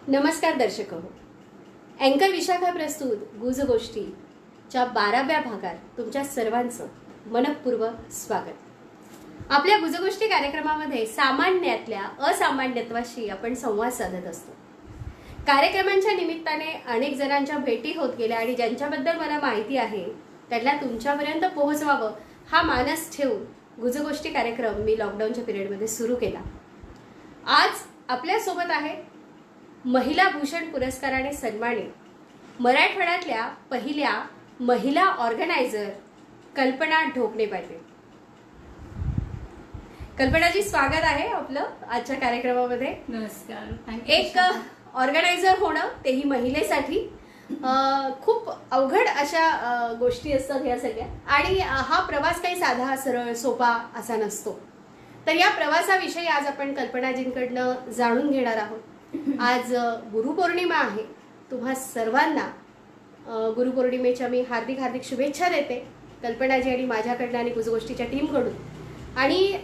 नमस्कार दर्शक हो. अँकर विशाखा प्रस्तुत गुजगोष्टीच्या 12व्या भागात तुमच्या सर्वांचं मनपूर्वक स्वागत. आपल्या गुजगोष्टी कार्यक्रमामध्ये सामान्यातल्या असामान्यत्वाशी आपण संवाद साधत असतो. कार्यक्रमांच्या निमित्ताने अनेक जणांच्या भेटी होत गेल्या आणि ज्यांच्याबद्दल मला माहिती आहे त्याला तुमच्यापर्यंत पोहोचवावं हा मानस ठेवून गुजगोष्टी कार्यक्रम मी लॉकडाऊनच्या पिरियडमध्ये सुरू केला. आज आपल्यासोबत आहे महिला भूषण पुरस्काराने सन्मानित मराठवाड्यातल्या पहिल्या महिला ऑर्गनायझर कल्पना ढोकणे पाटील. कल्पनाजी, स्वागत आहे आपलं आजच्या कार्यक्रमामध्ये. नमस्कार. एक ऑर्गनायझर होणं, तेही महिलेसाठी, खूप अवघड अशा गोष्टी असतात ह्या सगळ्या. आणि हा प्रवास काही साधा सरळ सोपा असा नसतो. तर या प्रवासाविषयी आज आपण कल्पनाजींकडनं जाणून घेणार आहोत. आज गुरुपौर्णिमा आहे. तुम्हा सर्वांना गुरुपौर्णिमेच्या मी हार्दिक हार्दिक शुभेच्छा देते, कल्पनाजी आणि माझ्याकडनं आणि गुजगोष्टीच्या टीमकडून. आणि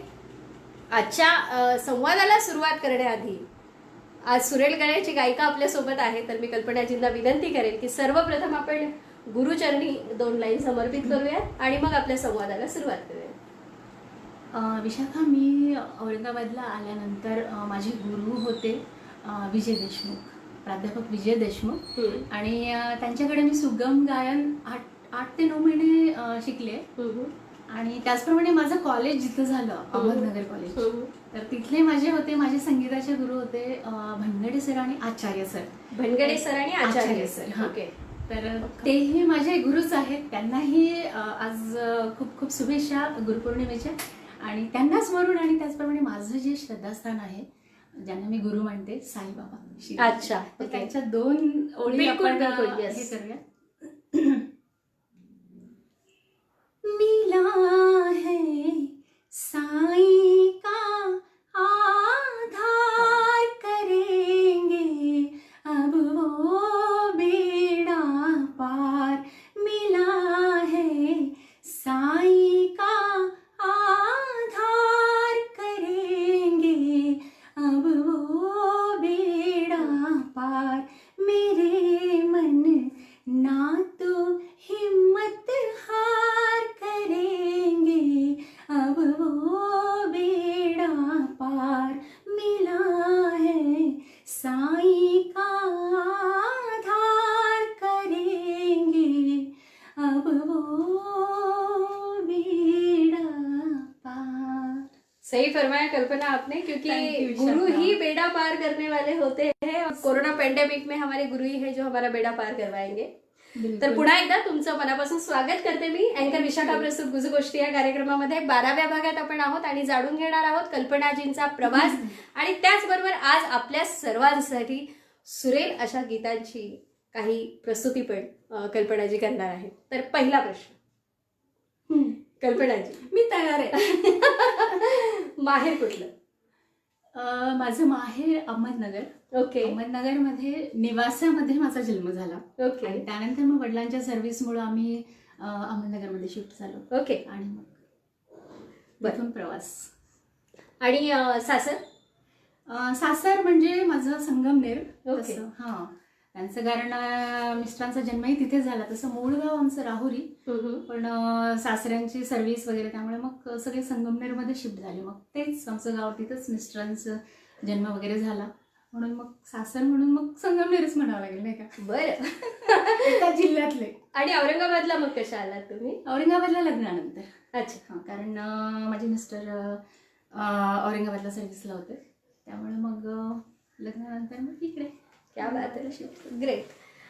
आजच्या संवादाला सुरुवात करण्याआधी आज सुरेल गळ्याची गायिका आपल्यासोबत आहे. तर मी कल्पनाजींना विनंती करेन की सर्वप्रथम आपण गुरुचरणी 2 लाईन समर्पित करूया आणि मग आपल्या संवादाला सुरुवात करूया. विशाखा, मी औरंगाबादला आल्यानंतर माझे गुरु होते विजय देशमुख, प्राध्यापक विजय देशमुख. आणि त्यांच्याकडे मी सुगम गायन 8 ते 9 महिने शिकले. आणि त्याचप्रमाणे माझं कॉलेज जिथं झालं, अहमदनगर कॉलेज, तर तिथले माझे संगीताचे गुरु होते भनगडे सर आणि आचार्य सर. भनगडे सर आणि आचार्य सर. ओके. तर तेही माझे गुरुच आहेत. त्यांनाही आज खूप खूप शुभेच्छा गुरुपौर्णिमेच्या. आणि त्यांना स्मरून आणि त्याचप्रमाणे माझं जे श्रद्धास्थान आहे, ज्यांना मी गुरु मानते, साईबाबा. अच्छा. तर त्यांच्या 2 ओळी आपण हे करूया. मिला है साई का आधार, करेंगे अब वो बेड़ा पार. मिला है साई का आधार, करेंगे अब वो बेड़ा पार. मेरे मन ना तो हिम्मत हार, करेंगे अब वो बेड़ा पार. मिला है साई का आधार, करेंगे अब वो बेड़ा पार. सही फरमाया कल्पना आपने, क्योंकि गुरु ही बेड़ा पार करने वाले होते हैं. कोरोना पेंडेमिक में हमारे गुरु ही है जो हमारा बेड़ा पार करवाएंगे. तर पुन्हा एकदा तुमचं मनापासून स्वागत करते मी अँकर विशाखा प्रस्तुत गुजगोष्टी या कार्यक्रमामध्ये. 12व्या भागात आपण आहोत आणि जाणून घेणार आहोत कल्पनाजींचा प्रवास. आणि त्याचबरोबर आज आपल्या सर्वांसाठी सुरेल अशा गीतांची काही प्रस्तुती पण कल्पनाजी करणार आहेत. तर पहिला प्रश्न, कल्पनाजी, मी तयार आहे. माहेर कुठलं? माझं माहेर अहमदनगर. ओके. अहमदनगरमध्ये निवासामध्ये माझा जन्म झाला. ओके. आणि त्यानंतर मग वडिलांच्या सर्व्हिसमुळे आम्ही अहमदनगरमध्ये शिफ्ट झालो. ओके. आणि मग तिथून प्रवास. आणि सासर? सासर म्हणजे माझं संगमनेर. ओके. हां, त्यांचं कारण मिस्टरांचा जन्मही तिथे झाला. तसं मूळ गाव आमचं राहुरी, पण सासऱ्यांची सर्व्हिस वगैरे त्यामुळे मग सगळे संगमनेरमध्ये शिफ्ट झाले. मग तेच आमचं गाव, तिथंच मिस्टरांचं जन्म वगैरे झाला. म्हणून मग सासर म्हणून मग संगमनेरच म्हणावं लागेल, नाही का? बरं. एका जिल्ह्यातले. आणि औरंगाबादला मग कशा आलात तुम्ही? औरंगाबादला लग्नानंतर. अच्छा. हां, कारण माझे मिस्टर औरंगाबादला सर्व्हिसला होते, त्यामुळे मग लग्नानंतर मग इकडे. क्या बात आहे, ग्रेट.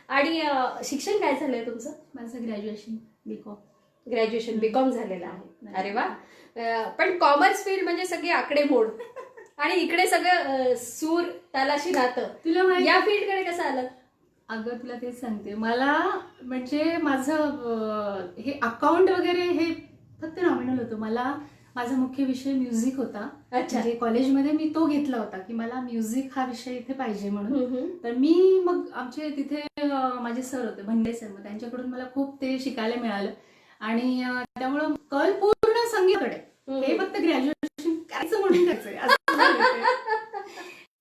आणि शिक्षण काय झालंय तुमचं? माझं ग्रॅज्युएशन बीकॉम. ग्रॅज्युएशन बीकॉम झालेलं आहे. अरे वा. पण कॉमर्स फील्ड म्हणजे सगळी आकडेमोड आणि इकडे सगळं सूर तालाशी नातं. तुला या फील्डकडे कसं आलं? अगं, तुला तेच सांगते. मला म्हणजे माझं हे अकाउंट वगैरे हे फक्त नॉमिनल होतं. मला माझा मुख्य विषय म्युझिक होता. म्हणजे कॉलेजमध्ये मी तो घेतला होता की मला म्युझिक हा विषय इथे पाहिजे म्हणून. तर मी मग आमचे तिथे माझे सर होते भंडे सर, मग त्यांच्याकडून मला खूप ते शिकायला मिळालं. आणि त्यामुळं कल पूर्ण संगीताकडे. हे फक्त ग्रॅज्युएशन करायचं म्हणून करायचंय,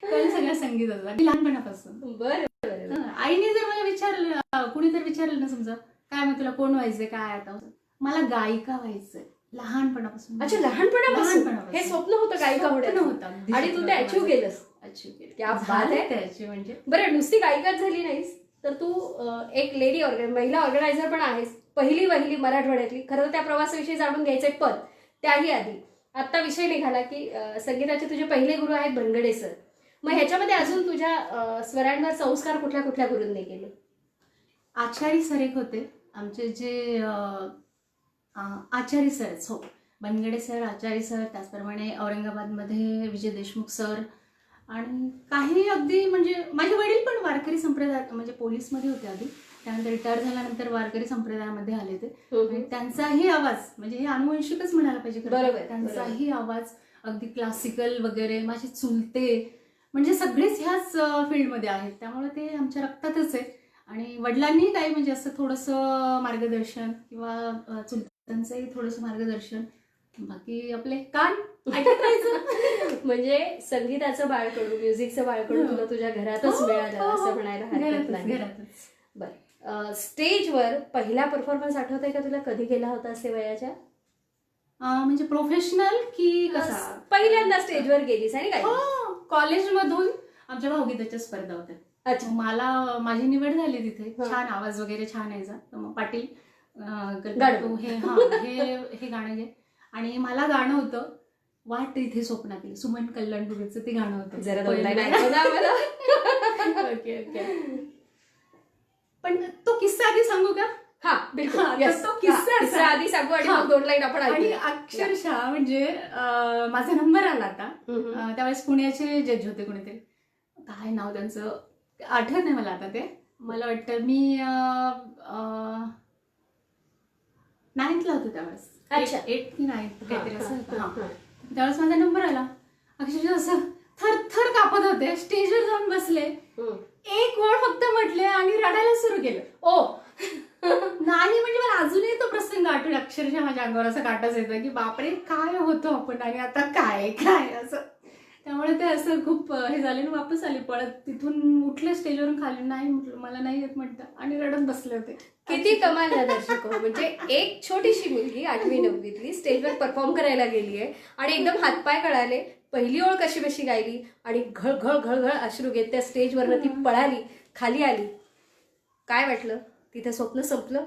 कल सगळ्या संगीताचा अगदी लहानपणापासून. बरं. आईने जर मला विचारलं, कुणी जर विचारलं ना समजा काय मग तुला कोण व्हायचंय काय आता, मला गायिका व्हायचंय लहानपणापासून. अच्छा, लहानपणापासून हे स्वप्न होतं गायिका होण्याचं होतं आणि तू ते अचीव्ह केलंस. क्या बात आहे. त्याची म्हणजे बरं, नुसती गायिकाच झाली नाहीस तर तू एक महिला ऑर्गनायझर पण आहेस. पहिली मराठवाड्यातली. खरं तर त्या प्रवासाविषयी जाणून घ्यायचं एक पद त्याही आधी आता विषय निघाला की संगीताचे तुझे पहिले गुरु आहेत बनगडे सर. मग ह्याच्यामध्ये अजून तुझ्या स्वरांवर संस्कार कुठल्या कुठल्या गुरूंनी केले? आचारी सर एक होते आमचे, जे आचारी सर. हो, बनगडे सर, आचारी सर. त्याचप्रमाणे औरंगाबादमध्ये विजय देशमुख सर. आणि काही अगदी म्हणजे माझे वडील पण वारकरी संप्रदाय म्हणजे पोलीसमध्ये होते आधी, त्यानंतर रिटायर झाल्यानंतर वारकरी संप्रदायामध्ये आले ते. आणि त्यांचाही आवाज म्हणजे हे अनुवंशिकच म्हणायला पाहिजे. बरोबर. त्यांचाही आवाज अगदी क्लासिकल वगैरे. माझे चुलते म्हणजे सगळेच ह्याच फील्डमध्ये आहेत, त्यामुळे ते आमच्या रक्तातच आहे. आणि वडिलांनी काही म्हणजे असं थोडंसं मार्गदर्शन किंवा चुलत्यांचंही थोडंसं मार्गदर्शन, बाकी आपले कान ऐकत राहायचं. म्हणजे संगीताचं बाळकडू, म्युझिकचं बाळकडू तुला तुझ्या घरातच मिळालं असं म्हणायला हरकत नाही. बरं, स्टेजवर पहिला परफॉर्मन्स आठवतंय का तुला? कधी केला होता असे वयाच्या? म्हणजे प्रोफेशनल की कसा? पहिल्यांदा स्टेजवर गेलीस आणि काय? कॉलेजमधून आमच्या भावगीताच्या स्पर्धा होत्या. अच्छा. मला माझी निवड झाली तिथे. छान आवाज वगैरे छान यायचा. तर मग पाटील गणपती हे गाणं घे. आणि मला गाणं होतं वाट इथे स्वप्नातील, सुमन कल्याणपूरचं ते गाणं होतं. जरा दोन लाईन ऐकव ना मला. Okay okay. पण तो किस्सा आधी सांगू का? हा, तो किस्सा आधी सांगू आणि मग दोन लाईन आपण आणि ऐकूया. अक्षरशः म्हणजे माझा नंबर आला आता. त्यावेळेस पुण्याचे जज होते कोणीतरी, काय नाव त्यांचं आठवत नाही मला आता. ते मला वाटतं मी 9th होतो त्यावेळेस. अच्छा. 8th की 9th काहीतरी असं. त्यावेळेस माझा नंबर आला. अक्षरशः असं थर कापत होते. स्टेजवर जाऊन बसले, एक वर्ड फक्त म्हटले आणि रडायला सुरू केलं. ओ नाही म्हणजे मला अजूनही तो प्रसंग आठवला. अक्षरशः माझ्या अंगावर असं काटाच येतं की बापरे काय होतो आपण आणि आता काय असं. त्यामुळे ते असं खूप हे झाले ना. वापस आले पळत तिथून, उठले स्टेजवरून खाली, नाही म्हटलं मला नाही येत म्हणतं आणि रडत बसले होते. किती कमाल आहे दर्शक. म्हणजे एक छोटीशी मुलगी 8वी 9वीतली स्टेजवर परफॉर्म करायला गेली आहे आणि एकदम हातपाय कळाले. पहिली ओळ कशी बशी गायली आणि घळ अश्रू घेत त्या स्टेजवरनं ती पळाली, खाली आली. काय वाटलं? तिथे स्वप्न संपलं?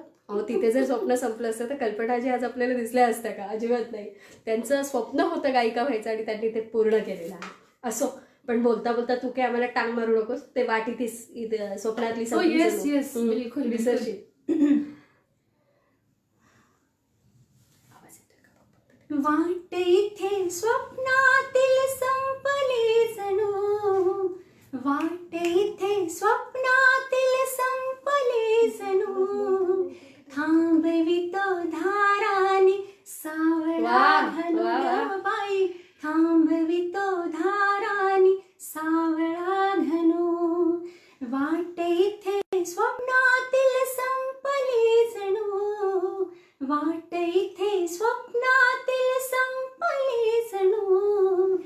तिथे जर स्वप्न संपलं असतं तर कल्पनाजी आज आपल्याला दिसल्या असत्या का? अजिबात नाही. त्यांचं स्वप्न होतं गायिका व्हायचं आणि त्यांनी ते पूर्ण केलेलं आहे. असो, पण बोलता बोलता तू काय आम्हाला टांग मारू नकोस. ते वाट इथे स्वप्नातली विसरशील. वाट इथे स्वप्नातील संपली जणू, वाट इथे स्वप्नातील संपली जणू, थांबवितो धारानी सावळा घनु बाई, थांबवितो धारानी सावळा घनु, वाट इथे स्वप्नातील संपली जणू, वाट इथे स्वप्नातील संपली जणू,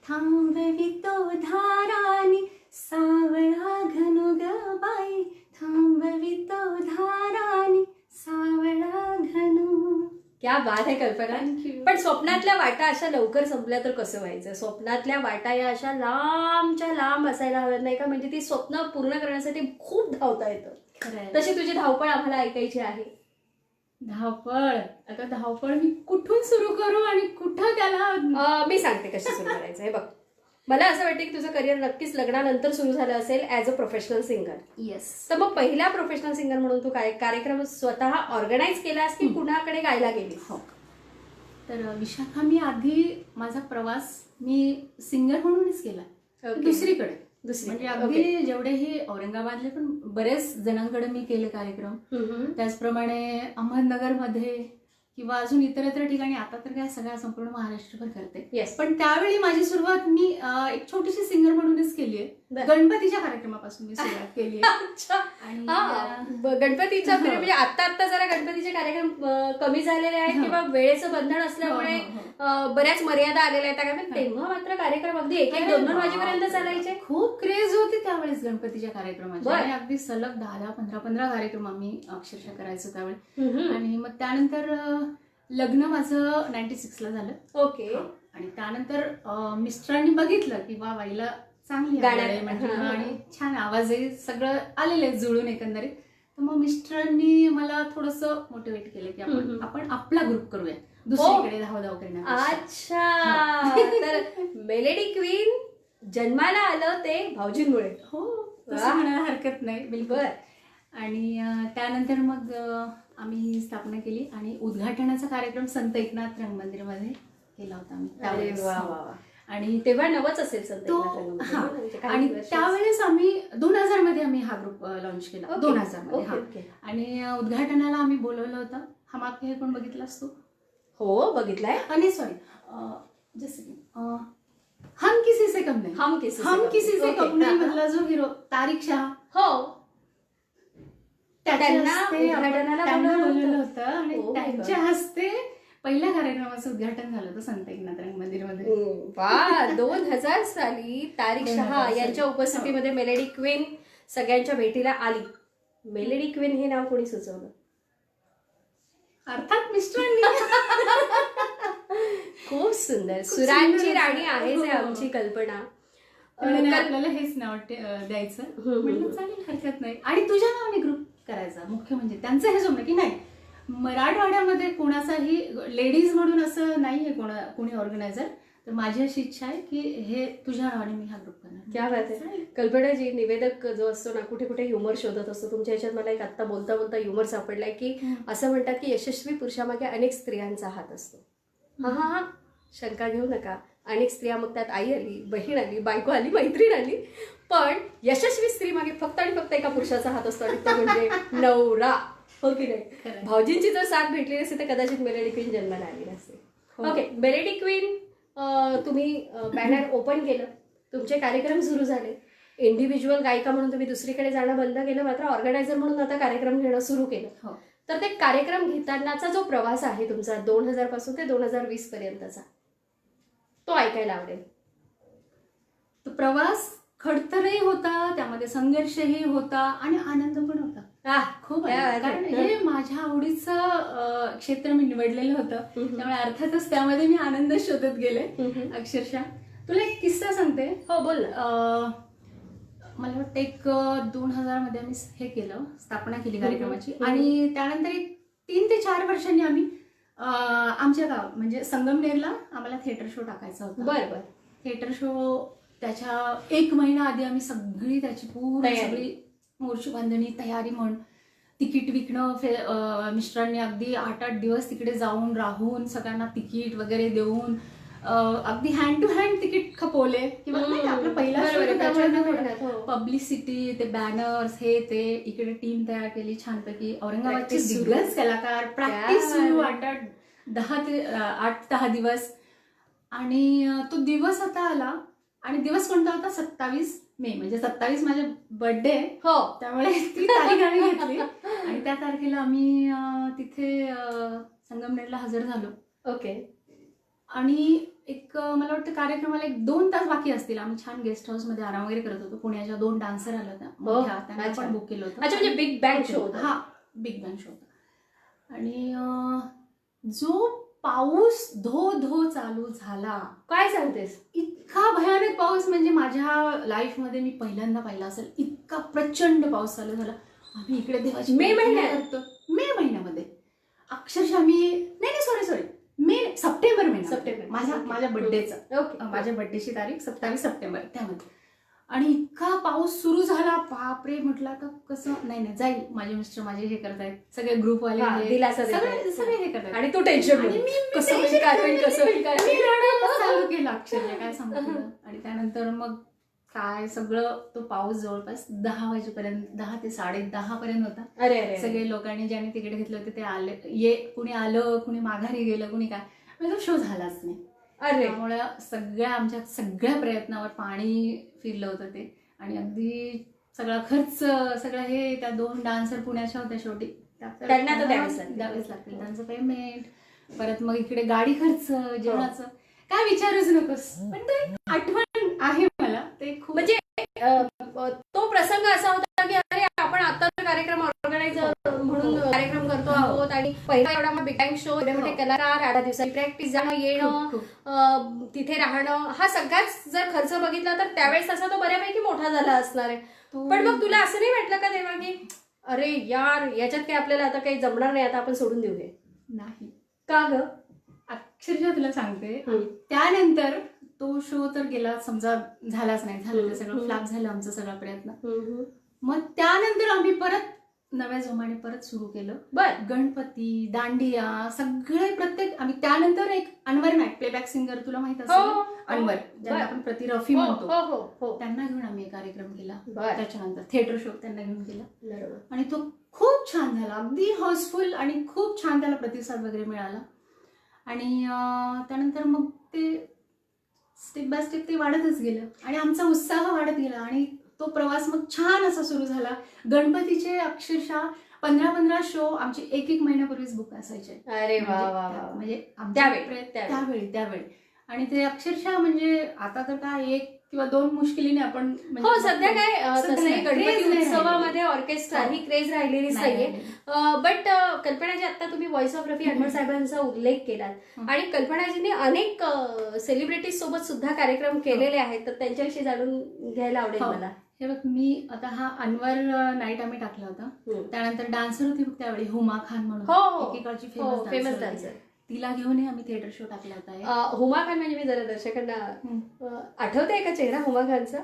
थांबवितो धारानी सावळा घनु ग बाई, थांबवितो धारानी सावळा घनु. क्या बात आहे कल्पना. पण स्वप्नातल्या वाटा अशा लवकर संपल्या तर कसं व्हायचं? स्वप्नातल्या वाटा या अशा लांबच्या लांब असायला हव्यात नाही का? म्हणजे ती स्वप्न पूर्ण करण्यासाठी खूप धावता येतं. तशी तुझी धावपळ आम्हाला ऐकायची आहे. धावपळ, आता धावपळ मी कुठून सुरू करू आणि कुठं त्याला मी सांगते कशी सुरू करायचं. हे बघ, मला असं वाटतं की तुझं करिअर नक्कीच लग्नानंतर सुरू झालं असेल as a professional singer. Yes. तर मग पहिल्या प्रोफेशनल सिंगर म्हणून तू काय कार्यक्रम स्वतः ऑर्गनाईज केलास की कुणाकडे गायला गेलीस? हो. तर विशाखा, मी आधी माझा प्रवास मी सिंगर म्हणूनच केला दुसरीकडे. म्हणजे अगदी जेवढेही औरंगाबादले पण बरेच जणांकडे मी केले कार्यक्रम. त्याचप्रमाणे अहमदनगरमध्ये किंवा अजून इतरत्र ठिकाणी. आता तर काय सगळ्या संपूर्ण महाराष्ट्रभर करते. येस. पण त्यावेळी माझी सुरुवात मी एक छोटीशी सिंगर म्हणूनच केली आहे. गणपतीच्या कार्यक्रमापासून मी सुरुवात केली आहे. अच्छा. आणि गणपतीचा पिरियड म्हणजे आता जरा गणपतीचे कार्यक्रम कमी झालेले आहेत किंवा वेळेचं बंधन असल्यामुळे बऱ्याच मर्यादा आलेल्या आहेत, कारण तेव्हा मात्र कार्यक्रम अगदी 1-2 वाजेपर्यंत चालायचे. खूप क्रेज होती त्यावेळेस गणपतीच्या कार्यक्रमाची. आणि अगदी सलग 10-15 कार्यक्रम आम्ही अक्षरशः करायचो त्यावेळी. आणि मग त्यानंतर लग्न माझं 96ला झालं. ओके. आणि त्यानंतर मिस्टरांनी बघितलं की वा बाईला चांगली गाणं म्हणजे आणि छान आवाज आहे, सगळं आलेलं आहे जुळून एकंदरीत. तर मग मिस्टरांनी मला थोडंसं मोटिवेट केलं की आपण आपला ग्रुप करूया, दुसरीकडे धावधाव करण्यापेक्षा. अच्छा. तर मेलेडी क्वीन जन्माला आलं ते भाऊजींमुळे. हो, तसं म्हणायला हरकत नाही बिलकुल. आणि त्यानंतर मग आम्ही स्थापना केली आणि उद्घाटनाचा कार्यक्रम संत एकनाथ रंगमंदिरमध्ये केला होता आम्ही. आणि तेव्हा नवच असेल संत आणि त्यावेळेस आम्ही 2000 मध्ये आम्ही हा ग्रुप लॉन्च केला. 2000 मध्ये. आणि उद्घाटनाला आम्ही बोलवलं होतं. हम आपके है कोण बघितलास तू? हो, बघितलाय. आणि सॉरी जसं की हम किसी से कम नहीं. हम किसी से कम नहीं मधला जो हिरो तारिक शाह, हो, त्यांना बोलवलं होतं. आणि त्यांच्या हस्ते पहिल्या कार्यक्रमाचं उद्घाटन झालं होतं संत एकनाथ रंगमंदिरमध्ये. वा. 2000 साली तारिक शहा यांच्या उपस्थितीमध्ये मेलेडी क्वीन सगळ्यांच्या भेटीला आली. मेलेडी क्वीन हे नाव कोणी सुचवलं? अर्थात मिस्टरांनी. खूप सुंदर. सुरांची राणी आहे आमची कल्पना. आपल्याला हेच नाव द्यायचं म्हटलं चालेल, हरकत नाही. आणि तुझ्या नावाने ग्रुप करायचा. मुख्य म्हणजे त्यांचं हे जमलं की नाही मराठवाड्यामध्ये कोणाचाही लेडीज म्हणून असं नाहीये कोणी ऑर्गनायझर. तर माझी अशी इच्छा आहे की हे तुझ्या नावाने मी हा ग्रुप करणार. क्या बात आहे. कल्पनाजी, निवेदक जो असतो ना कुठे कुठे ह्युमर शोधत असतो. तुमच्या ह्याच्यात मला एक आत्ता बोलता बोलता ह्युमर सापडलाय की असं म्हणतात की यशस्वी पुरुषामागे अनेक स्त्रियांचा हात असतो. हा, शंका घेऊ नका. अनेक स्त्रिया, मग त्यात आई आली, बहीण आली, बायको आली, मैत्रीण आली, पण यशस्वी स्त्री मागे फक्त आणि फक्त एका पुरुषाचा हात असतो आणि तो म्हणजे नवरा. हो की नाही? भाऊजींची जर साथ भेटली नसती तर कदाचित मेलेडी क्वीन जन्माला आली नसते. ओके. मेलेडी क्वीन तुम्ही बॅनर ओपन केलं, तुमचे कार्यक्रम सुरू झाले. इंडिव्हिज्युअल गायिका म्हणून तुम्ही दुसरीकडे जाणं बंद केलं, मात्र ऑर्गनायझर म्हणून आता कार्यक्रम घेणं सुरू केलं. तर ते कार्यक्रम घेतानाचा जो प्रवास आहे तुमचा 2000 पासून ते 2020 पर्यंतचा, तो ऐकायला आवडेल. तो प्रवास खडतरही होता, त्यामध्ये संघर्षही होता आणि आनंद पण होता. खूप. कारण हे माझ्या आवडीचं क्षेत्र मी निवडलेलं होतं, त्यामुळे अर्थातच त्यामध्ये मी आनंद शोधत गेले अक्षरशः. तुला एक किस्सा सांगते. हो, बोल. मला वाटतं एक 2000 मध्ये आम्ही हे केलं, स्थापना केली कार्यक्रमाची. आणि त्यानंतर एक 3 ते 4 वर्षांनी आम्ही आमच्या गावात म्हणजे संगमनेरला आम्हाला थिएटर शो टाकायचा होता. बरोबर. थिएटर शो त्याच्या 1 महिना आधी आम्ही सगळी त्याची पूर्ण सगळी मोर्ची बांधणी तयारी म्हण तिकीट विकणं. मिस्टरांनी अगदी 8-8 दिवस तिकडे जाऊन राहून सगळ्यांना तिकीट वगैरे देऊन अगदी हँड टू हँड तिकीट खपवले किंवा आपलं पहिला पब्लिसिटी, ते बॅनर्स, हे ते इकडे टीम तयार केली छानपैकी. औरंगाबादचे दिग्गज कलाकार, प्रॅक्टिस सुरू 8-10 दिवस. आणि तो दिवस आता आला आणि दिवस कोणता होता? 27 मे, म्हणजे 27 माझा बर्थडे. हो, त्यामुळे ती तारीख आम्ही घेतली आणि त्या तारखेला आम्ही तिथे संगमनेरला हजर झालो. ओके. आणि एक मला वाटतं कार्यक्रमाला 1-2 तास बाकी असतील. आम्ही छान गेस्ट हाऊस मध्ये आराम वगैरे करत होतो. पुण्याच्या 2 डान्सर आल्या होत्या, त्यांना पण बुक केलं होतं. अच्छा, म्हणजे बिग बँग शो होता. हा, बिग बँग शो होता. आणि जो पाऊस धो चालू झाला, काय सांगतेस, इतका भयानक पाऊस म्हणजे माझ्या लाईफ मध्ये मी पहिल्यांदा पाहिला असेल. इतका प्रचंड पाऊस चालू झाला. आम्ही इकडे देवाची मे महिन्यामध्ये अक्षरशः सप्टेंबर महिना, माझ्या बर्थडेचा, माझ्या बर्थडेची तारीख 27 सप्टेंबर त्यामध्ये. आणि इतका पाऊस सुरू झाला, बापरे. म्हटलं आता कसं, नाही जाईल. माझे मिस्टर माझे हे करतायत, सगळे ग्रुपवाले सगळे हे करतात आणि तो टेन्शन चालू केलं अक्षरशः, काय सांगतो. आणि त्यानंतर मग काय सगळं, तो पाऊस जवळपास 10 वाजेपर्यंत, 10 ते 10:30 पर्यंत होता. अरे सगळे लोकांनी ज्यांनी तिकडे घेतलं होते ते आले, कुणी आलं, कुणी माघारी गेलं, कुणी काय, म्हणजे तो शो झालाच नाही. त्यामुळे आमच्या सगळ्या प्रयत्नावर पाणी फिरलं होतं ते. आणि अगदी सगळा खर्च सगळं हे त्या 2 डान्सर पुण्याच्या होत्या शेवटी, त्यांना तर द्यावेच लागतील त्यांचं पेमेंट, परत मग इकडे गाडी खर्च, जेवणाचं काय विचारूच नकोस. पण ते आठवण आहे मला, ते खूप म्हणजे तो प्रसंग असा होता की अरे आपण आता कार्यक्रम ऑर्गनायझर म्हणून कार्यक्रम करतो आहोत आणि पहिला एवढा बिग बँग शो, एवढे मोठे कलाकार, 8 दिवसाची प्रॅक्टिस, जाणं येणं, तिथे राहणं, हा सगळाच जर खर्च बघितला तर त्यावेळेस तसा तो बऱ्यापैकी मोठा झाला असणार आहे. पण मग तुला असं नाही वाटलं का तेव्हा की अरे यार याच्यात काही आपल्याला आता काही जमणार नाही, आता आपण सोडून देऊया? नाही. का ग? अक्षरशः तुला सांगते, त्यानंतर तो शो तर गेला, समजा झालाच नाही, झालं सगळं फ्लॉप झालं आमचा सगळा प्रयत्न. मग त्यानंतर आम्ही परत नव्या जोमाने परत सुरू केलं. गणपती, दांडिया, सगळे प्रत्येक आम्ही त्यानंतर एक अनवर नाईट प्लेबॅक सिंगर, तुला माहित असेल अनवर, ज्यांना आपण प्रति रफी म्हणतो, त्यांना घेऊन आम्ही एक कार्यक्रम केला. त्याच्यानंतर थिएटर शो त्यांना घेऊन केला आणि तो खूप छान झाला, अगदी हाऊसफुल आणि खूप छान त्याला प्रतिसाद वगैरे मिळाला. आणि त्यानंतर मग ते स्टेप बाय स्टेप ते वाढतच गेलं आणि आमचा उत्साह वाढत गेला आणि तो प्रवास मग छान असा सुरू झाला. गणपतीचे अक्षरशः 15-15 शो आमचे 1-1 महिन्यापूर्वीच बुक असायचे. अरे म्हणजे त्यावेळी आणि ते अक्षरशः म्हणजे आता तर काय 1 किंवा 2 मुश्किलीने आपण, हो सध्या काय तसंही गणपती उत्सवामध्ये ऑर्केस्ट्रा ही क्रेज राहिलेलीच नाहीये. बट कल्पनाजी, आता तुम्ही व्हॉइस ऑफ रफी अनवर साहेबांचा उल्लेख केलात आणि कल्पनाजींनी अनेक सेलिब्रिटीज सोबत सुद्धा कार्यक्रम केलेले आहेत, तर त्यांच्याविषयी जाणून घ्यायला आवडेल मला. हे बघ, मी आता हा अनवर नाईट आम्ही टाकला होता, त्यानंतर डान्सर होती बघ त्यावेळी हुमा खान म्हणून, एकेकाळची फेमस डान्सर, तिला घेऊन आम्ही थिएटर शो टाकला होता. हुमा खान म्हणजे मी जरा दर्शकांना आठवते का चेहरा हुमा खानचा?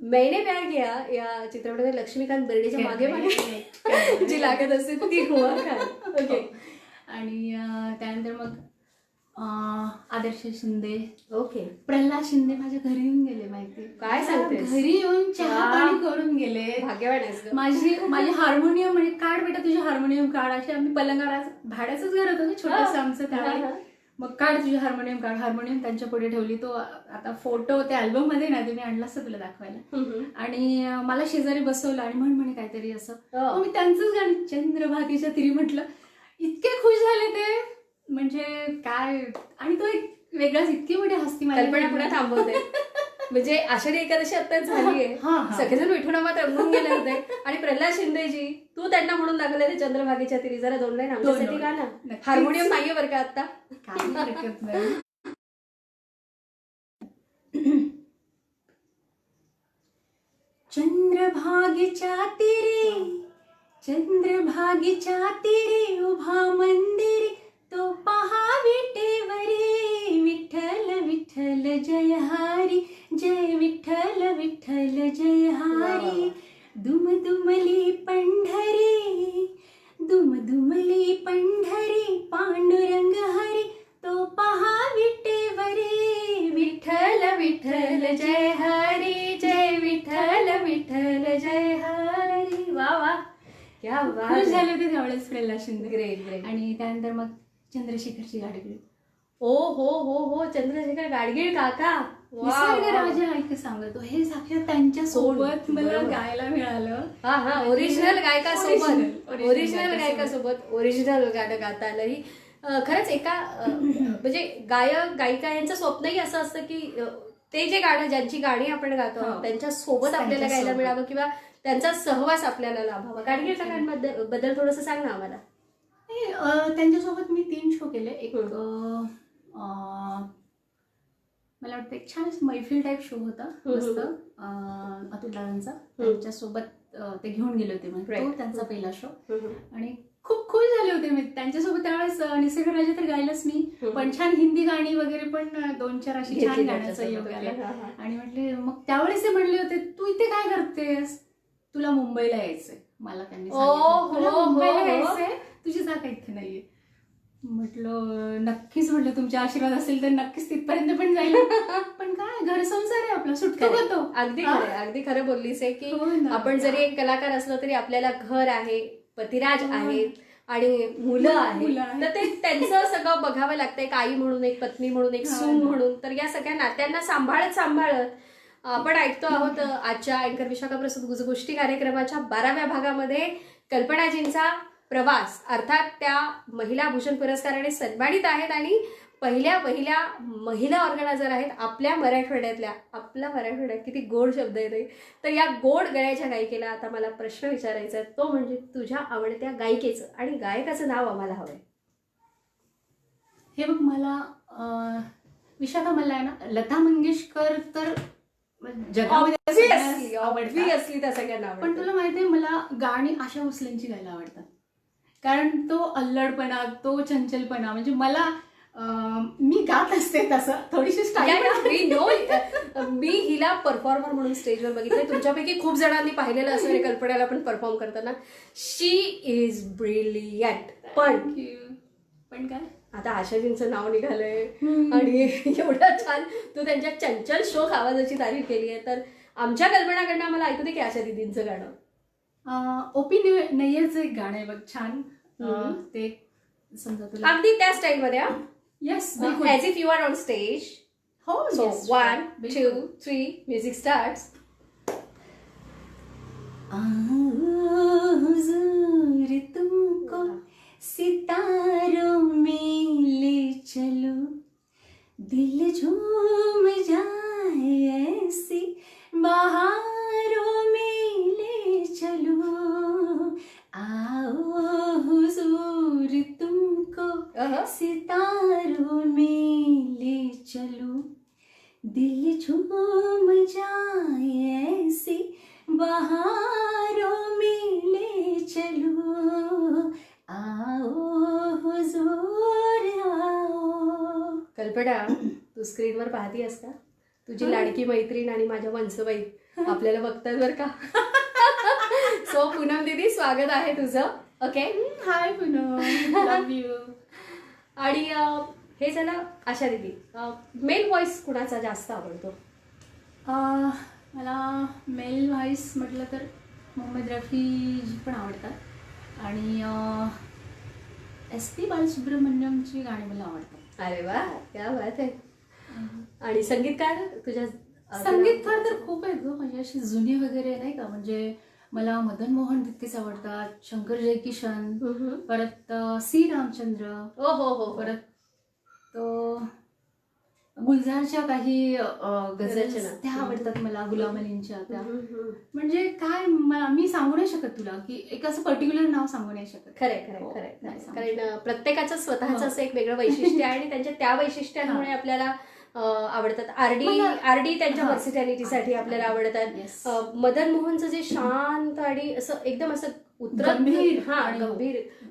मैंने प्यार किया या चित्रपटात लक्ष्मीकांत बेर्डेच्या मागे मागे जी लागत असते ती हुमा खान. ओके. आणि त्यानंतर मग आदर्श शिंदे, ओके, प्रल्हाद शिंदे माझ्या घरी येऊन गेले. माहिती काय सांगते? घरी येऊन चहा पाणी करून गेले. भाग्यवान आहेस. माझी हार्मोनियम म्हणजे काढ बेटा तुझे हार्मोनियम काढ, असे आम्ही पलंगावर, भाड्याचंच घर होतं छोटंसं आमचं त्यावेळी, मग काढ तुझे हार्मोनियम काढ. हार्मोनियम त्यांच्या पुढे ठेवली. तो आता फोटो त्या अल्बम मध्ये ना तुम्ही आणला असतं तुला दाखवायला. आणि मला शेजारी बसवलं आणि म्हणे काहीतरी असं, मी त्यांचंच गाणं चंद्रभागेच्या तिरी म्हटलं. इतके खुश झाले ते, म्हणजे काय. आणि तो एक वेगळाच, इतकी मोठी हस्ती कल्पना पुढे थांबवते. म्हणजे आषाढी एकादशी आत्ताच झालीये, सगळेजण विठुनामात रंगून गेले होते आणि प्रल्हाद शिंदेजी तू त्यांना म्हणून दाखवले ते चंद्रभागेच्या तिरी, जरा 2 लाईन आमच्यासाठी गा ना. हार्मोनियम नाहीये बरं का आता. चंद्रभागेच्या तिरी उभा मंदिरी, तो पहा विटेवरी, विठ्ठल विठ्ठल जय हरी, जय विठ्ठल विठ्ठल जय हरी. दुमदुमली पंढरी पांडुरंग हरी, तो पहा विटेवरी, विठ्ठल विठ्ठल जय हरी, जय विठ्ठल विठ्ठल जय हरी. वा वा, क्या खुश झाले होते त्यावेळेस प्रल्हाद शिंदे. ग्रेट. आणि त्यानंतर मग चंद्रशेखरची गाडगीळ. हो, चंद्रशेखर गाडगीळ काका, निसर्गराजा ऐक सांगतो हे साक्षात त्यांच्या सोबत मला गायला मिळालं. ओरिजिनल गायकासोबत ओरिजिनल गाणं गाता आलं. ही खरंच एका म्हणजे गायक गायिका यांचं स्वप्नही असं असतं की ते जे गाणं, ज्यांची गाणी आपण गातो त्यांच्या सोबत आपल्याला गायला मिळावं किंवा त्यांचा सहवास आपल्याला लाभावा. गाडगीळच्या गाण्यांबद्दल थोडंसं सांग ना आम्हाला. त्यांच्यासोबत मी 3 शो केले. एक मला वाटतं एक छान मैफिल टाईप शो होता मस्त अतुल दादांचा, त्यांच्यासोबत ते घेऊन गेले होते. तो त्यांचा पहिला शो आणि खूप खुश झाले होते मी त्यांच्यासोबत. त्यावेळेस निसर्गराजा तर गायलंच मी, पण छान हिंदी गाणी वगैरे पण 2-4 अशी छान गाण्याचा योग आला. आणि म्हटले, मग त्यावेळेस ते म्हणले होते तू इथे काय करतेस, तुला मुंबईला यायचंय. मला त्यांनी मुंबईला यायचंय, तुझी जागा इथे नाहीये. म्हटलं नक्कीच, म्हटलं तुमचे आशीर्वाद असेल तर नक्कीच तिथपर्यंत पण जाईल. पण काय, घर संसार आहे आपला, सुटका करतो. अगदी खरं बोललीस आहे की आपण जरी एक कलाकार असलो तरी आपल्याला घर आहे, पतिराज आहेत आणि मुलं आहेत, तर ते त्यांचं सगळं बघावं लागतं. एक आई म्हणून, एक पत्नी म्हणून, एक सून म्हणून. तर या सगळ्या नात्यांना सांभाळत आपण ऐकतो आहोत आजच्या अँकर विशाखा प्रस्तुत गोष्टी कार्यक्रमाच्या 12व्या भागामध्ये कल्पनाजींचा प्रवास, अर्थात त्या महिला भूषण पुरस्काराने सन्मानित आहेत आणि पहिल्या महिला ऑर्गनायझर आहेत आपल्या मराठवाड्यातल्या. आपल्या मराठवाड्यात किती गोड शब्द येते. तर या गोड गळ्याच्या गायिकेला आता मला प्रश्न विचारायचा आहे, तो म्हणजे तुझ्या आवडत्या गायिकेचं आणि गायकाचं नाव आम्हाला हवंय. हे बघ, मला विशाखा, मला आहे ना लता मंगेशकर तर जगामध्ये सगळ्यांनाच आवडतात. Obviously त्या सगळ्यांना आवडतात. पण तुला माहिती आहे, मला गाणी आशा भोसलेंची गायला आवडतात. कारण तो अल्लडपणा, तो चंचलपणा, म्हणजे मला मी गात असते तसं थोडीशी स्टाईल. मी हिला परफॉर्मर म्हणून स्टेजवर बघितलंय. तुमच्यापैकी खूप जणांनी पाहिलेलं असं रे कल्पनाला पण परफॉर्म करताना. शी इज ब्रिलियंट. पण काय आता आशाजींचं नाव निघालंय आणि एवढं छान तू त्यांच्या चंचल शोक आवाजाची तारीफ केली आहे. तर आमच्या कल्पनाकडनं आम्हाला ऐकू दे की आशा दिदींचं गाणं. ओपी नय्यरचं एक गाणं आहे बघ, छान. ते समजा तुला अगदी त्या स्टाईल मध्ये. Yes, as if you are on stage. हो. So 1 2 3 music starts. हुजूर तुमको सितारों में ले चलो, दिल झूम जाए ऐसी बहारों में ले चलो, आओ हुजूर तुमको सितारों में ले चलो, दिल झूम जाए ऐसी बहारों में ले चलो, आओ हुजूर आओ. कल्पना, तू स्क्रीनवर पाहतीयस का? तुझी लाडकी मैत्रीण आणि माझ्या मनसबाई आपल्याला बघतात बरं का. सो पूनम दीदी, स्वागत आहे तुझं. Okay, high Poonam, love you. आणि हे झालं आशा दीदी. मेल व्हॉइस कुणाचा जास्त आवडतो? मला मेल व्हॉइस म्हटलं तर मोहम्मद रफी पण आवडतात आणि SP बालसुब्रमण्यमची गाणी मला आवडतात. अरे वा, क्या बात आहे. आणि संगीतकार तुझ्या? संगीतकार तर खूप आहेत गं, म्हणजे अशी जुनी वगैरे नाही का. म्हणजे मला मदन मोहन तितकेच आवडतात, शंकर जयकिशन, परत C रामचंद्र, परत तो गुलजारच्या काही गझल त्या आवडतात मला, गुलाम अलींच्या त्या. म्हणजे काय मी सांगू नाही शकत तुला की एक असं पर्टिक्युलर नाव सांगू नाही शकत. खरंय. कारण प्रत्येकाचं स्वतःचं असं एक वेगळं वैशिष्ट्य आहे आणि त्यांच्या त्या वैशिष्ट्यांमुळे आपल्याला आवडतात. आरडी त्यांच्या व्हर्सिटॅलिटीसाठी आपल्याला आवडतात. मदन मोहनचं जे शांत आणि असं एकदम असं गंभीर,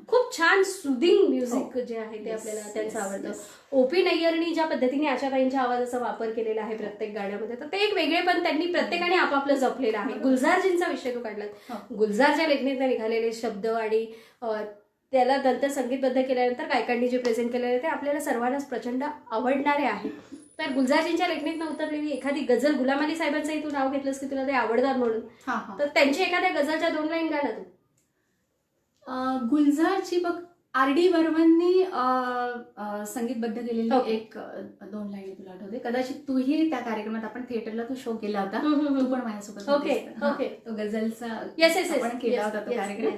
खूप छान सुदिंग म्युझिक जे आहे ते आपल्याला त्यांचं आवडतं. ओपी नय्यरनी ज्या पद्धतीने आशाताईंच्या आवाजाचा वापर केलेला आहे प्रत्येक गाण्यामध्ये, तर ते एक वेगळेपण त्यांनी प्रत्येकाने आपापलं जपलेलं आहे. गुलजारजींचा विषय तू काढलात. गुलजारच्या लेखणीतनं निघालेले शब्द आणि त्याला नंतर संगीतबद्ध केल्यानंतर गायकांनी जे प्रेझेंट केलेले ते आपल्याला सर्वांनाच प्रचंड आवडणारे आहे. तर गुलजारजींच्या लेखणीतनं उतरलेली एखादी गझल, गुलाम अली साहेबांचंही तू नाव घेतलंस की तुला ते आवडतात म्हणून, तर त्यांची एखाद्या गझलच्या 2 लाईन गा ना तू. गुलजारची बघ, RD बर्मननी संगीतबद्ध केलेली एक 2 लाईन तुला आठवते. कदाचित तूही त्या कार्यक्रमात, आपण थिएटरला तो शो केला होता, तू पण माझ्यासोबत. ओके. तो गझलचा आपण केला होता तो कार्यक्रम.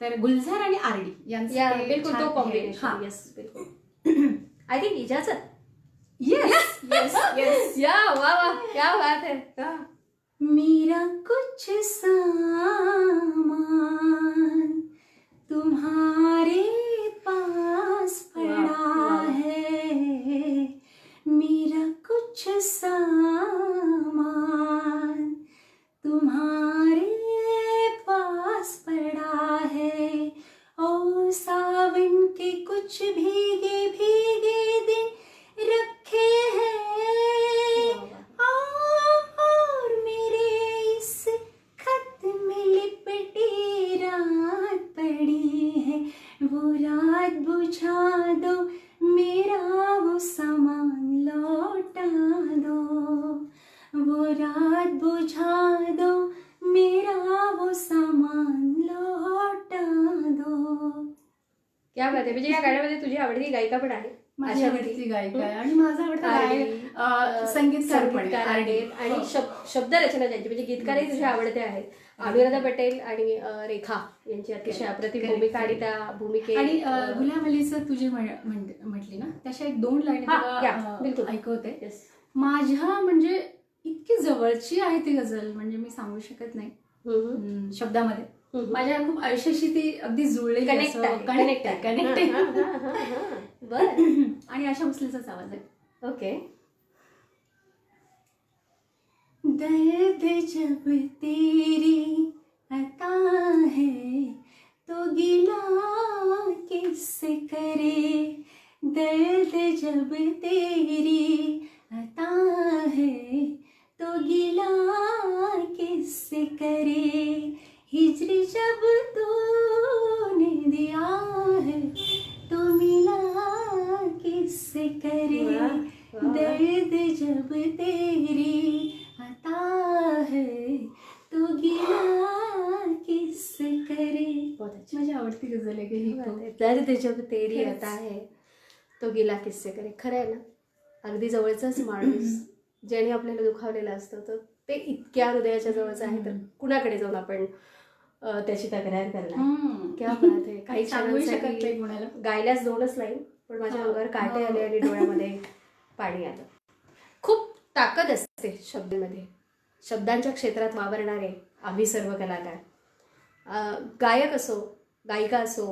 तर गुलजार आणि RD यांचं बिलकुल तो कॉम्बिनेशन. येस, बिलकुल. आय थिंक इजाजत. यस. या वाह, क्या बात है. मेरा कुछ सामान तुम्हारे पास पड़ा है, मेरा कुछ सामान तुम्हारे पास पड़ा है, और सावन के कुछ भीगे भीगे दिन रखे हैं, और मेरे इस खत में लिपटी रात पड़ी है, वो रात बुझा दो, मेरा वो सामान लौटा दो, वो रात बुझा दो, मेरा वो सामान लौटा दो. क्या बात आहे. म्हणजे या गाण्यामध्ये तुझी आवडती गायिका पण आहे? माझी आशा आवडती दीदी. गायिका आहे आणि माझा आवडता गायक संगीतकार पण संगीतकार आहे. आहेत आणि शब्दरचना ज्यांची म्हणजे गीतकारही तुझे आवडते आहेत. अनुराधा पटेल आणि रेखा यांची अतिशय अप्रतिम भूमिका आणि त्या भूमिकेत आणि गुलाम अलीचं तुझे म्हटली ना तशा 1-2 लाईन ऐकवते. Yes. माझ्या म्हणजे इतकी जवळची आहे ती गझल, म्हणजे मी सांगू शकत नाही शब्दामध्ये. माझ्या खूप आयुष्याशी ती अगदी जुळलेली कनेक्ट आहे. बरं. आणि आशा भोसलेचाच आवाज आहे. ओके. दर्द जब तेरी अता है तो गिला किससे करे, दर्द जब तेरी अता है तो गिला किससे करे, हिजरी जब तूने दिया है तो मिला किससे करे, दर्द जब तेरी अता है तो गिला किससे करे. माझी आवडती गझल आहे ही. दर्द जब तेरी अता है तो गिला किस्से करे. खरं आहे ना, अगदी जवळचाच माणूस ज्याने आपल्याला दुखावलेलं असतं तर ते इतक्या हृदयाच्या जवळचं आहे तर कुणाकडे जाऊन आपण त्याची तक्रार करणार. क्या बात आहे. काही क्षणांसाठी गायल्यास 2च लाईन पण माझ्या अंगावर काटे आले आणि डोळ्यामध्ये पाणी आलं. खूप ताकद असते शब्दांमध्ये. शब्दांच्या क्षेत्रात वावरणारे आम्ही सर्व कलाकार, गायक असो, गायिका असो,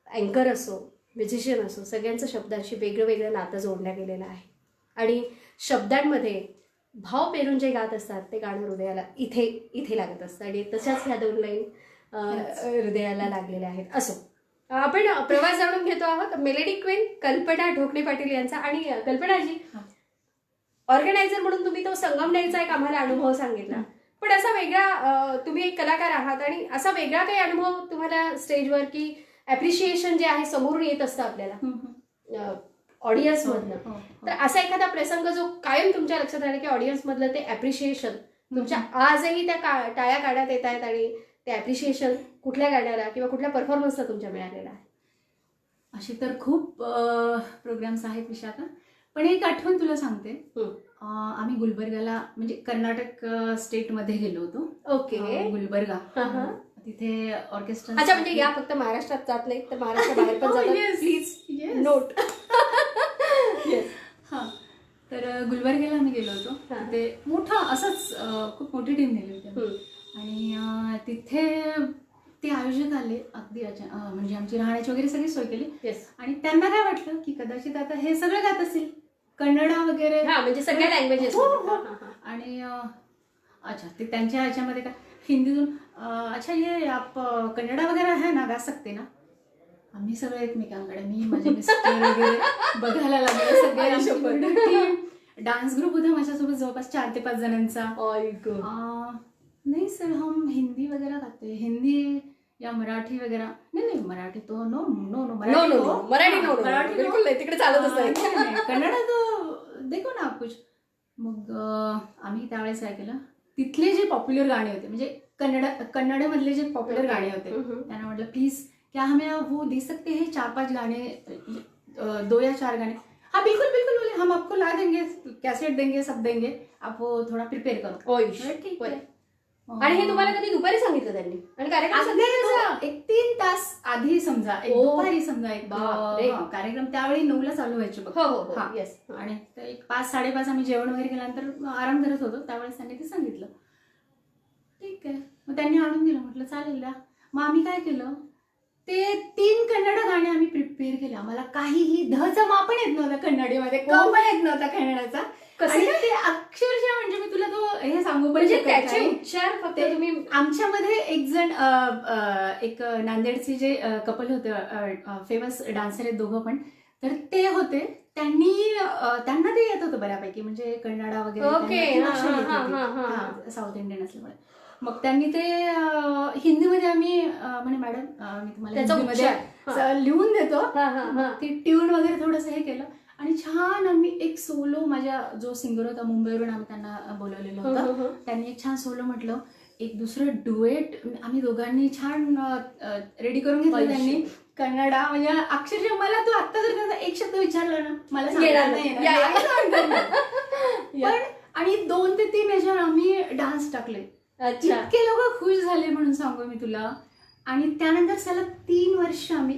अँकर असो, म्युझिशियन असो, सगळ्यांचं शब्दांशी वेगळं वेगळं नातं जोडलं गेलेलं आहे. आणि शब्दांमध्ये भाव पेरून जे गात असतात ते गाणं हृदयाला इथे इथे लागत असतं आणि तशाच ह्या 2 लाईन हृदयाला लागलेल्या आहेत. असो, आपण प्रवास जाणून घेतो आहोत मेलेडी क्वीन कल्पना ढोकणे पाटील यांचा. आणि कल्पनाजी, ऑर्गनायझर म्हणून तुम्ही तो संगमनेरचा एक आम्हाला अनुभव सांगितला, पण असा वेगळा तुम्ही एक कलाकार आहात आणि असा वेगळा काही अनुभव तुम्हाला स्टेजवर की ॲप्रिशिएशन जे आहे समोरून येत असतं आपल्याला ऑडियन्स मधनं, तर असा एखादा प्रसंग जो कायम तुमच्या लक्षात राहिला की ऑडियन्स मधलं ते ॲप्रिशिएशन तुमच्या आजही त्या टाळ्या काढण्यात येत आहेत आणि ते ॲप्रिशिएशन कुठल्या गाण्याला किंवा कुठल्या परफॉर्मन्सला तुमच्या मिळालेला आहे? अशी तर खूप प्रोग्राम्स आहेत विशाखा, पण एक आठवण तुला सांगते. आम्ही गुलबर्गाला म्हणजे कर्नाटक स्टेटमध्ये गेलो होतो. ओके. गुलबर्गा, तिथे ऑर्केस्ट्रा. अच्छा, म्हणजे या फक्त महाराष्ट्रात जात नाही तर महाराष्ट्राबाहेर पण जातात. Please note. हां, तर गुलबर्गेला आम्ही गेलो होतो. ते मोठा असंच खूप मोठी टीम नेली होती आणि तिथे ते आयोजक आले अगदी म्हणजे आमची राहण्याची वगैरे सगळी सोय केली. आणि त्यांना काय वाटलं की कदाचित आता हे सगळं गात असतील कन्नडा वगैरे, म्हणजे सगळ्या लँग्वेजेस. आणि अच्छा ते त्यांच्या ह्याच्यामध्ये काय हिंदीतून अच्छा ये आप कन्नडा वगैरे है ना, गा सकते ना. आम्ही सगळे एकमेकांकडे, मी माझे मिस्टर वगैरे बघायला लागले सगळे. डान्स ग्रुप होता माझ्यासोबत जवळपास 4 ते 5 जणांचा. नहीं सर हम हिंदी वगैरह गाते हैं, हिंदी या मराठी वगैरह. नहीं मराठी तो नो नो नो मराठी बिलकुल नाही, तिकडे चालतच नाही. कन्नडा तो देखो ना आप कुछ. मग आम्ही त्यावेळेस काय केलं, तिथले जे पॉप्युलर गाणे होते म्हणजे कन्नडमधले जे पॉप्युलर गाणे होते त्यांना म्हटलं प्लीज क्या हमें वो दे सकते हैं 4-5 गाने, 2 या 4 गाने. हाँ बिल्कुल बिल्कुल बोले, हम आपको ला देंगे, कैसेट देंगे, सब देंगे, आप वो थोड़ा प्रिपेयर करो. ठीक है. आणि हे तुम्हाला कधी दुपारी सांगितलं त्यांनी? आणि कार्यक्रम 1-3 तास आधी समजा, दुपारी समजा एक कार्यक्रम त्यावेळी 9ला चालू व्हायचे बघ. आणि एक 5-5:30 आम्ही जेवण वगैरे केल्यानंतर आराम करत होतो त्यावेळेस त्यांनी ते सांगितलं. ठीक आहे, मग त्यांनी आणून दिलं, म्हटलं चालेल द्या. मग आम्ही काय केलं, ते 3 कन्नड गाणे आम्ही प्रिपेअर केले. आम्हाला काहीही धचा मा पण येत नव्हता कन्नडीमध्ये, क पण येत नव्हता कन्नडाचा. आणि ते अक्षरशः म्हणजे मी तुला तो हे सांगू पण त्याचे उच्चार फक्त तुम्ही. आमच्यामध्ये एक जण एक नांदेडचे जे कपल होते, फेमस डान्सर आहेत दोघं पण, तर ते होते. त्यांना ते येत होतं बऱ्यापैकी, म्हणजे कन्नडा वगैरे साऊथ इंडियन असल्यामुळे. मग त्यांनी ते हिंदीमध्ये आम्ही म्हणे मॅडम मी तुम्हाला हिंदीमध्ये लिहून देतो, ती ट्यून वगैरे थोडंसं हे केलं आणि छान आम्ही एक सोलो, माझ्या जो सिंगर होता मुंबईवरून आम्ही त्यांना बोलवलेलं होतं, त्यांनी एक छान सोलो म्हटलं. एक दुसरं डुएट आम्ही दोघांनी छान रेडी करून घेतलं त्यांनी. कन्नडा म्हणजे अक्षरशः मला तू आता जर त्याचा एक शब्द विचारला ना मला सांगता नाही येणार. पण आणि 2 ते 3 याच्यावर आम्ही डान्स टाकले. इतके लोक खुश झाले म्हणून सांगू मी तुला. आणि त्यानंतर सलग 3 वर्ष आम्ही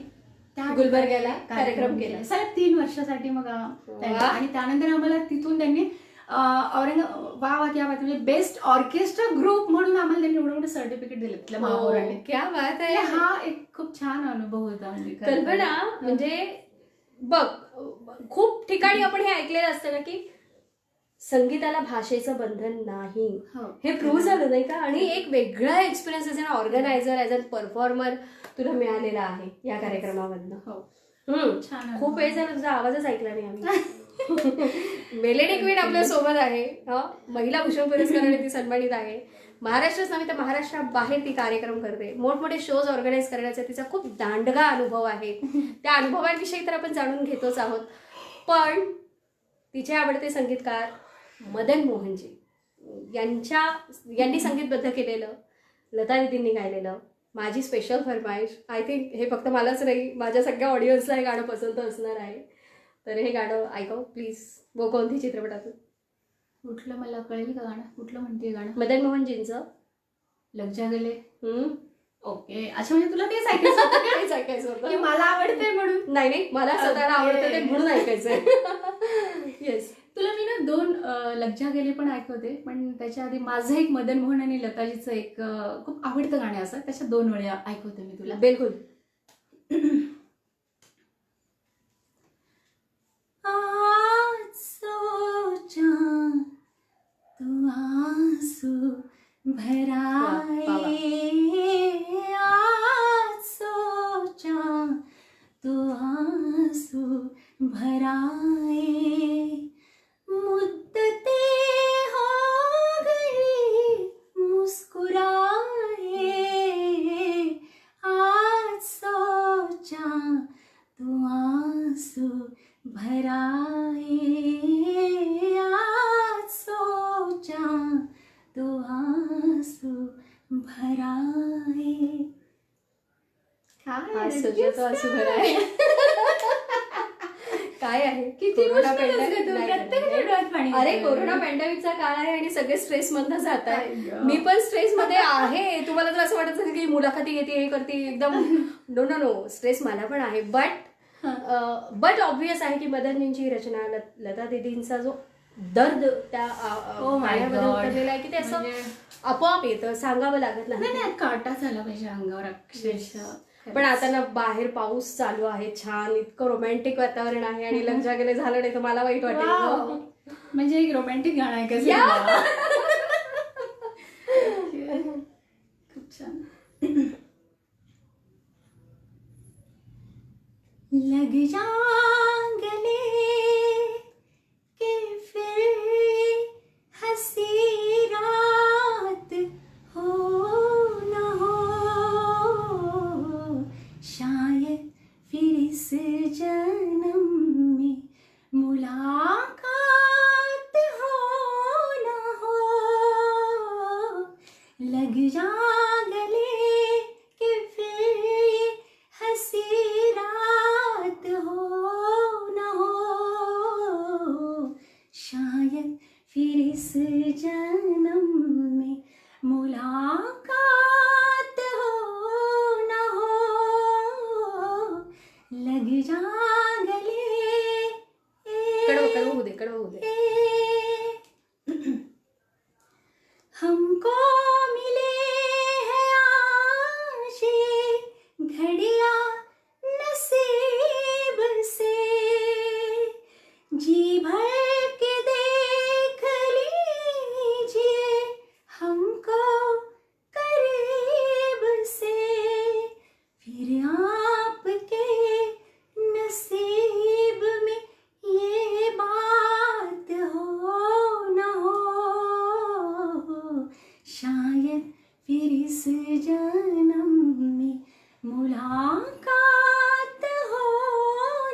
त्या गुलबर्ग्याला कार्यक्रम केला. सलग 3 वर्षासाठी. मग आणि त्यानंतर आम्हाला तिथून त्यांनी म्हणजे बेस्ट ऑर्केस्ट्रा ग्रुप म्हणून आम्हाला त्यांनी एवढं मोठं सर्टिफिकेट दिलं तिथल्या महापौरांनी. क्या बात आहे. हा एक खूप छान अनुभव होता. म्हणजे कल्पना, म्हणजे बघ खूप ठिकाणी आपण हे ऐकलेलं असतं ना की संगीताला भाषेचं बंधन नाही. हे प्रूव्ह झालं नाही का. आणि एक वेगळा experience as an organiser, as a performer तुला मिळालेला आहे या कार्यक्रमामधनं. छान. खूप वेळ झाला तुझा आवाजच ऐकला नाही आम्ही. मेलेडी क्वीन आपल्या सोबत आहे. महिला भूषण पुरस्काराने ती सन्मानित आहे. महाराष्ट्रच नव्हे तर महाराष्ट्राबाहेर ती कार्यक्रम करते. मोठमोठे शोज ऑर्गनाईज करण्याचा तिचा खूप दांडगा अनुभव आहे. त्या अनुभवांविषयी तर आपण जाणून घेतोच आहोत. पण तिचे आवडते संगीतकार मदन मोहनजी यांनी संगीतबद्ध केलेलं, लता दीदींनी गायलेलं माझी स्पेशल फरमाईश. आय थिंक हे फक्त मलाच नाही, माझ्या सगळ्या ऑडियन्सला हे गाणं पसंत असणार आहे. तर हे गाणं ऐकव प्लीज. वो कोणती चित्रपटातून? कुठलं मला कळेल का गाणं? कुठलं म्हणते गाणं? मदन मोहनजींचं लग जा गले. ओके. अच्छा, म्हणजे तुला तेच ऐकायचं होतं? तेच ऐकायचं होतं की मला आवडते म्हणून? नाही, मला स्वतःला आवडतं ते म्हणून ऐकायचंय. येस. तुला मी ना 2 लग जा गेले पण ऐकवते. पण त्याच्या आधी माझं एक मदन मोहन आणि लताजीचं एक खूप आवडतं गाणं असं, त्याच्या 2 वेळा ऐकवते मी तुला. बिलकुल. आज सोचा तू आंसू भराए, आज सोचा तू आंसू भराए, मुद्दते हो गई मुस्कुराए, आज सोचा तू आंसू भराए, आज सोचा तो आंसू भराए. काय आहे किती कोरोना मुश्किल असतं pandemic- तो. नाही, प्रत्येकाच्या डोळ्यात पाणी अरे येतं. कोरोना पॅन्डेमिकचा काळ आहे आणि सगळे स्ट्रेस मधनं जात आहे. आई गं. मी पण स्ट्रेस मध्ये आहे. तुम्हाला तर असं वाटत असेल की मुलाखती घेते हे करते एकदम. नो, स्ट्रेस मला पण आहे. बट ऑब्व्हियस आहे की मदनजींची रचना, लता दीदींचा जो दर्द त्या गाण्यामध्ये उतरलेला आहे की ते असं आपोआप येतं, सांगावं लागत नाही. नाही, काटा झाला पाहिजे अंगावर अक्षरशः. पण आता ना बाहेर पाऊस चालू आहे, छान इतकं रोमॅन्टिक वातावरण आहे आणि लग्न गेले झालं नाही तर मला वाईट वाटेल. म्हणजे एक रोमॅन्टिक गाणं आहे का? खूप छान. लग जा गले के फिर हंसी रात हो न हो, शायद फिर इस जन्म में मुलाकात हो न हो, लग जा गले के फिर हंसी रात हो न हो, शायद फिर इस जन्म में मुलाकात हो न हो, लग जा गले. कडवं होऊ दे. हमको मिले हैं आशे घड़ियां नसीब से, जी भर के देख लीजिए हमको करीब से, फिर आपके नसीब में ये बात हो न हो, शायद फिर इस जन्म में मुलाकात हो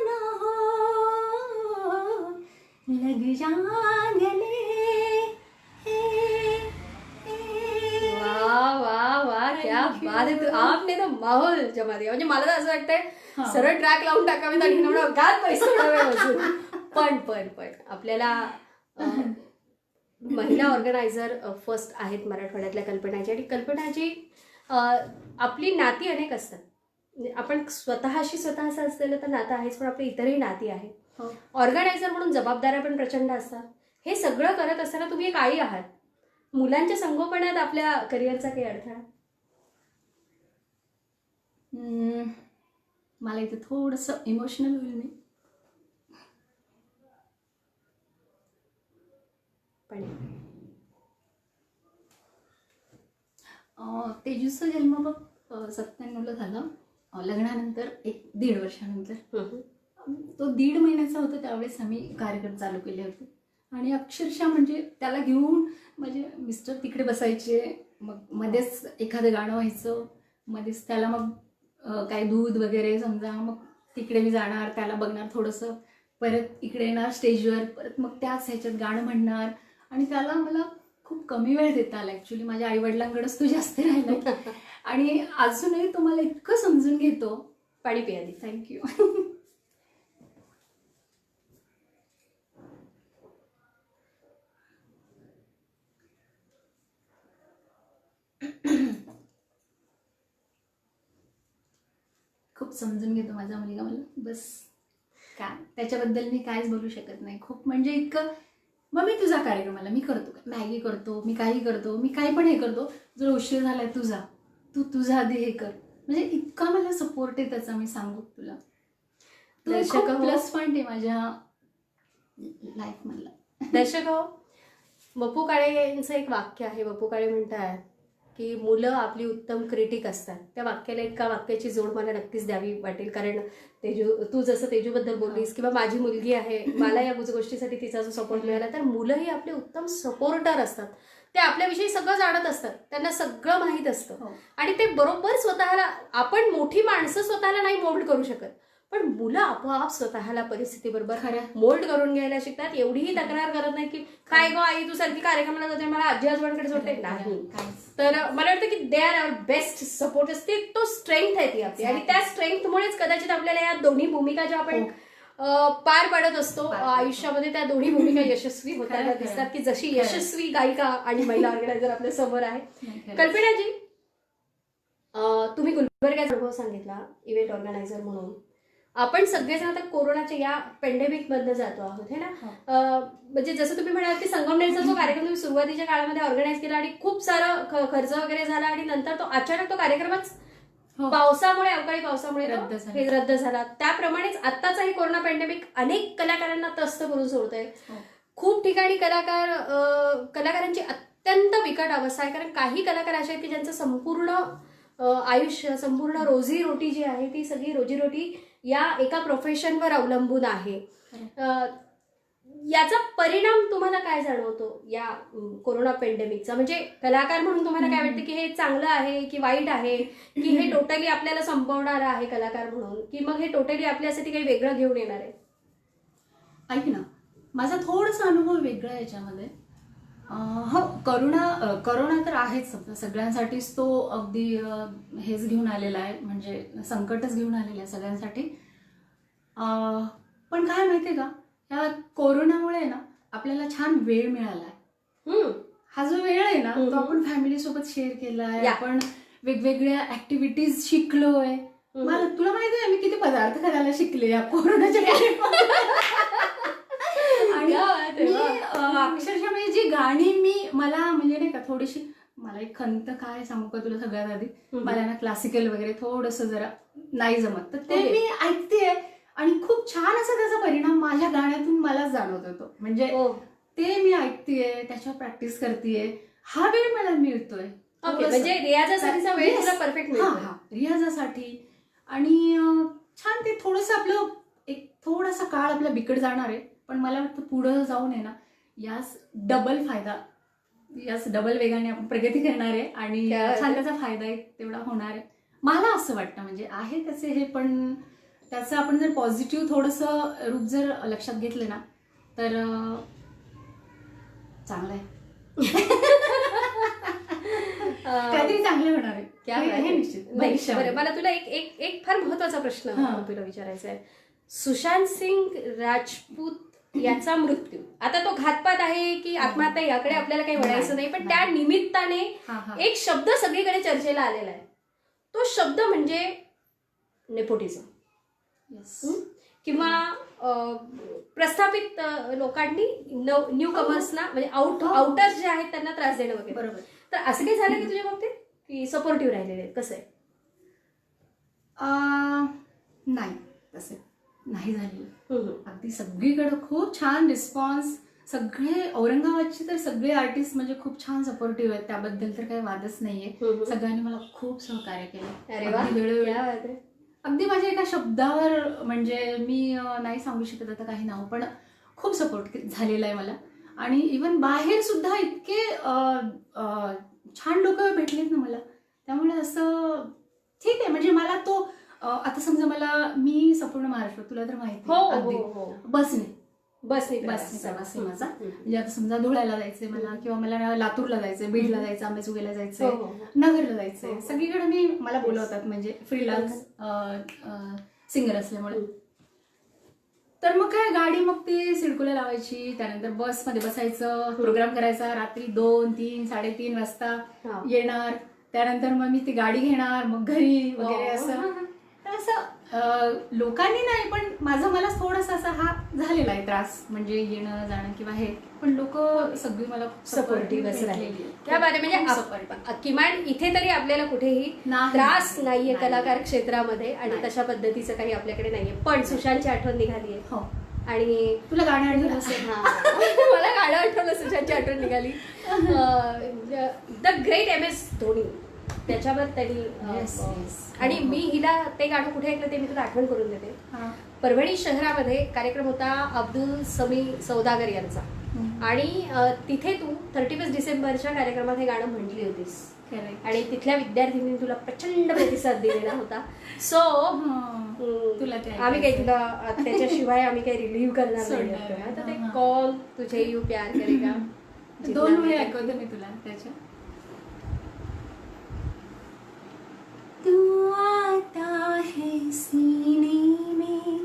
न हो, लग जा गले. वा बात आहे. आपने तो माहोल जमा दिया. म्हणजे मला तर असं वाटतंय हा. सरळ ट्रॅक लावून टाकावेत आणि एवढं गात पैसे उडवावे बसून. पण आपल्याला महिला ऑर्गनायझर फर्स्ट आहेत मराठवाड्यातल्या कल्पनाची. आणि कल्पनाची आपली नाती अनेक असतात. म्हणजे आपण स्वतःशी स्वतःचं असलेलं तर नातं आहेच, पण आपली इतरही नाती आहेत. हो. ऑर्गनायझर म्हणून जबाबदाऱ्या पण प्रचंड असतात. हे सगळं करत असताना तुम्ही एक आई आहात. मुलांच्या संगोपनात आपल्या करिअरचा काही अडथळा? मला इथे थोडंसं इमोशनल होईल मी. पण तेजूचा जन्म बघ 97ला झाला. लग्नानंतर 1-1.5 वर्षानंतर. तो 1.5 महिन्याचा होता त्यावेळेस आम्ही कार्यक्रम चालू केले होते. आणि अक्षरशः म्हणजे त्याला घेऊन माझे मिस्टर तिकडे बसायचे. मग मध्येच एखादं गाणं व्हायचं, मध्येच त्याला मग काही दूध वगैरे समजा, मग तिकडे मी जाणार, त्याला बघणार थोडंसं, परत इकडे येणार स्टेजवर, परत मग त्याच ह्याच्यात गाणं म्हणणार. आणि त्याला मला खूप कमी वेळ देता आला ॲक्च्युली. माझ्या आईवडिलांकडेच तो जास्त राहिला. आणि अजूनही तो मला इतकं समजून घेतो. पाणी पिया दे. थँक्यू. खूप समजून घेतो माझा मुलगा मला. बस काय त्याच्याबद्दल मी काहीच बोलू शकत नाही. खूप म्हणजे इतकं. मग मी तुझा कार्यक्रमाला मी करतो, मॅगी करतो, मी काही करतो, मी काही पण हे करतो. जर उशीर झालाय तुझा, तू तुझा आधी हे कर. म्हणजे इतका मला सपोर्ट आहे त्याचा, मी सांगू तुला. दर्शक प्लस पॉईंट आहे माझ्या लाईफ मधला. दर्शक हो, वपू काळे यांचं एक वाक्य आहे. वपू काळे म्हणतात की मुलं आपली उत्तम क्रिटिक असतात. त्या वाक्याला एका वाक्याची जोड मला नक्कीच द्यावी वाटेल. कारण तू जसं तेजूबद्दल बोललीस किंवा माझी मुलगी आहे, मला या गोष्टीसाठी तिचा जो सपोर्ट मिळाला, तर मुलंही आपले उत्तम सपोर्टर असतात. ते आपल्याविषयी सगळं जाणत असतात, त्यांना सगळं माहीत असतं. आणि ते बरोबर स्वतःला, आपण मोठी माणसं स्वतःला नाही मोल्ड करू शकत, पण मुलं आपोआप स्वतःला परिस्थितीबरोबर मोल्ड करून घ्यायला शिकतात. एवढीही तक्रार करत नाही की काय गो आई तू सारखी कार्यक्रमाला जाते, मला आजी आजोबांकडे सोडते नाही. तर मला वाटतं की they are our best support असते. तो स्ट्रेंथ आहे ती आपली. आणि त्या स्ट्रेंथमुळेच कदाचित आपल्याला या दोन्ही भूमिका ज्या आपण पार पाडत असतो आयुष्यामध्ये, त्या दोन्ही भूमिका यशस्वी होताना दिसतात. की जशी यशस्वी गायिका आणि महिला ऑर्गनायझर आपल्या समोर आहे. कल्पनाजी, तुम्ही गुलबर्ग्याचा अनुभव सांगितला इव्हेंट ऑर्गनायझर म्हणून. आपण सगळेजण आता कोरोनाच्या या पॅन्डेमिक मधनं जातो आहोत, हे ना. म्हणजे जसं तुम्ही म्हणाल की संगमनेरचा जो कार्यक्रम तुम्ही सुरुवातीच्या काळामध्ये ऑर्गनाईज केला आणि खूप सारं खर्च वगैरे झाला, आणि नंतर तो अचानक तो कार्यक्रमच पावसामुळे, अवकाळी पावसामुळे रद्द झाला. त्याप्रमाणेच आत्ताचा हे कोरोना पॅन्डेमिक अनेक कलाकारांना त्रस्त करून सोडतंय. खूप ठिकाणी कलाकारांची अत्यंत बिकट अवस्था आहे. कारण काही कलाकार असे आहेत की ज्यांचं संपूर्ण आयुष्य, संपूर्ण रोजीरोटी जी आहे ती सगळी रोजीरोटी या एका प्रोफेशनवर अवलंबून आहे. याचा परिणाम तुम्हाला काय जाणवतो या कोरोना पेंडेमिकचा? म्हणजे कलाकार म्हणून तुम्हाला काय वाटतं की हे चांगलं आहे की वाईट आहे, की हे टोटली आपल्याला संपवणार आहे कलाकार म्हणून, की मग हे टोटली आपल्यासाठी काही वेगळं घेऊन येणार आहे? ऐक ना, माझा थोडासा अनुभव वेगळा आहे याच्यामध्ये. हो, करोना तर आहेच, सगळ्यांसाठीच तो अगदी हेच घेऊन आलेला आहे, म्हणजे संकटच घेऊन आलेलं आहे सगळ्यांसाठी. पण काय माहितीये का, या कोरोनामुळे ना आपल्याला छान वेळ मिळालाय. हा जो वेळ आहे ना तो आपण फॅमिली सोबत शेअर केलाय, आपण वेगवेगळ्या ऍक्टिव्हिटीज शिकलोय. मला तुला माहिती आहे मी किती पदार्थ करायला शिकले या कोरोनाच्या आणि अक्षरशः म्हणजे जी गाणी मला म्हणजे नाही का थोडीशी, मला एक खंत काय सांगू का तुला सगळ्यात आधी, मला ना क्लासिकल वगैरे थोडंसं जरा नाही जमत, तर ते मी ऐकतेय आणि खूप छान असा त्याचा परिणाम माझ्या गाण्यातून मला जाणवत होतो. म्हणजे ते मी ऐकतेय, त्याच्यावर प्रॅक्टिस करतेय, हा वेळ मला मिळतोय. म्हणजे रियाजासाठीचा वेळ तुला परफेक्ट मिळतो. रियाजासाठी. आणि छान ते थोडंसं आपलं एक थोडासा काळ आपला बिकट जाणार आहे, पण मला वाटतं पुढं जाऊन आहे ना यास डबल फायदा, यास डबल वेगाने आपण प्रगती करणार आहे आणि छान त्याचा फायदा एक तेवढा होणार आहे मला असं वाटतं. म्हणजे आहे त्याचे हे, पण त्याचं आपण जर पॉझिटिव्ह थोडंसं रूप जर लक्षात घेतलं ना तर चांगलं आहे. काहीतरी चांगलं होणार आहे. हे निश्चित भविष्यामध्ये. बरं, मला तुला एक एक एक फार महत्वाचा प्रश्न तुला विचारायचा आहे. सुशांत सिंग राजपूत याचा मृत्यू, आता तो घातपात आहे की आत्महत्या याकडे आपल्याला काही वळायचं नाही, पण त्या निमित्ताने एक शब्द सगळीकडे चर्चेला आलेला आहे. तो शब्द म्हणजे नेपोटिझम किंवा प्रस्थापित लोकांनी न्यू कमर्सना म्हणजे आउटर्स जे आहेत त्यांना त्रास देणं वगैरे. बरोबर. तर असं काही झालं की तुझ्या बाबतीत की सपोर्टिव्ह राहिलेले आहेत? कसं आहे? नाही, तसे नाही झालेलं. अगदी सगळीकडे खूप छान रिस्पॉन्स. सगळे औरंगाबादचे तर सगळे आर्टिस्ट म्हणजे खूप छान सपोर्टिव्ह आहेत, त्याबद्दल तर काही वादच नाहीये. सगळ्यांनी मला खूप सहकार्य केलं. अगदी वेळोवेळी अगदी माझ्या एका शब्दावर म्हणजे मी नाही सांगू शकत आता काही नाव, पण खूप सपोर्ट झालेला आहे मला. आणि इव्हन बाहेर सुद्धा इतके छान लोक भेटलेत ना मला. त्यामुळे असं ठीक आहे, म्हणजे मला तो आता समजा मी संपूर्ण महाराष्ट्र, तुला तर माहिती बसने प्रवास आहे माझा. म्हणजे आता समजा धुळ्याला जायचंय मला, किंवा मला लातूरला जायचंय, बीडला जायचं, अंबेजोगाईला जायचंय, नगरला जायचंय, सगळीकडे मला बोलवतात म्हणजे फ्रीलान्स सिंगर असल्यामुळे. तर मग काय गाडी मग ती सिडकोला लावायची, त्यानंतर बसमध्ये बसायचं, प्रोग्राम करायचा, रात्री 2, 3, 3:30 वाजता येणार. त्यानंतर मग मी ती गाडी घेणार, मग घरी वगैरे असं. लोकांनी नाही, पण मला थोडासा असा हा झालेला आहे त्रास, म्हणजे येणं जाणं किंवा हे. पण लोक सगळी मला सपोर्टिव्ह राहिलेली. त्या बारे म्हणजे किमान इथे तरी आपल्याला कुठेही त्रास नाहीये कलाकार क्षेत्रामध्ये, आणि तशा पद्धतीचं काही आपल्याकडे नाहीये. पण सुशांतची आठवण निघाली आहे. हो. आणि तुला गाणं आठवलं असेल? मला गाणं आठवलं, सुशांतची आठवण निघाली. द ग्रेट MS धोनी, त्याच्यावर त्यांनी आणि मी हिला ते गाणं कुठे ऐकलं ते मी तुला आठवण करून देते. परभणी शहरामध्ये कार्यक्रम होता अब्दुल समी सौदागर यांचा, आणि तिथे तू 31 डिसेंबरच्या कार्यक्रमात हे गाणं म्हटली होतीस, आणि तिथल्या विद्यार्थिनींनी तुला प्रचंड प्रतिसाद दिलेला होता. सो आम्ही काही तुला त्याच्याशिवाय आम्ही काही रिलीव्ह करणार नाही. आता ते कॉल तुझे यू प्यार करेगा 2 वेळा ऐकवते मी तुला त्याच्या. तू आता है सीने में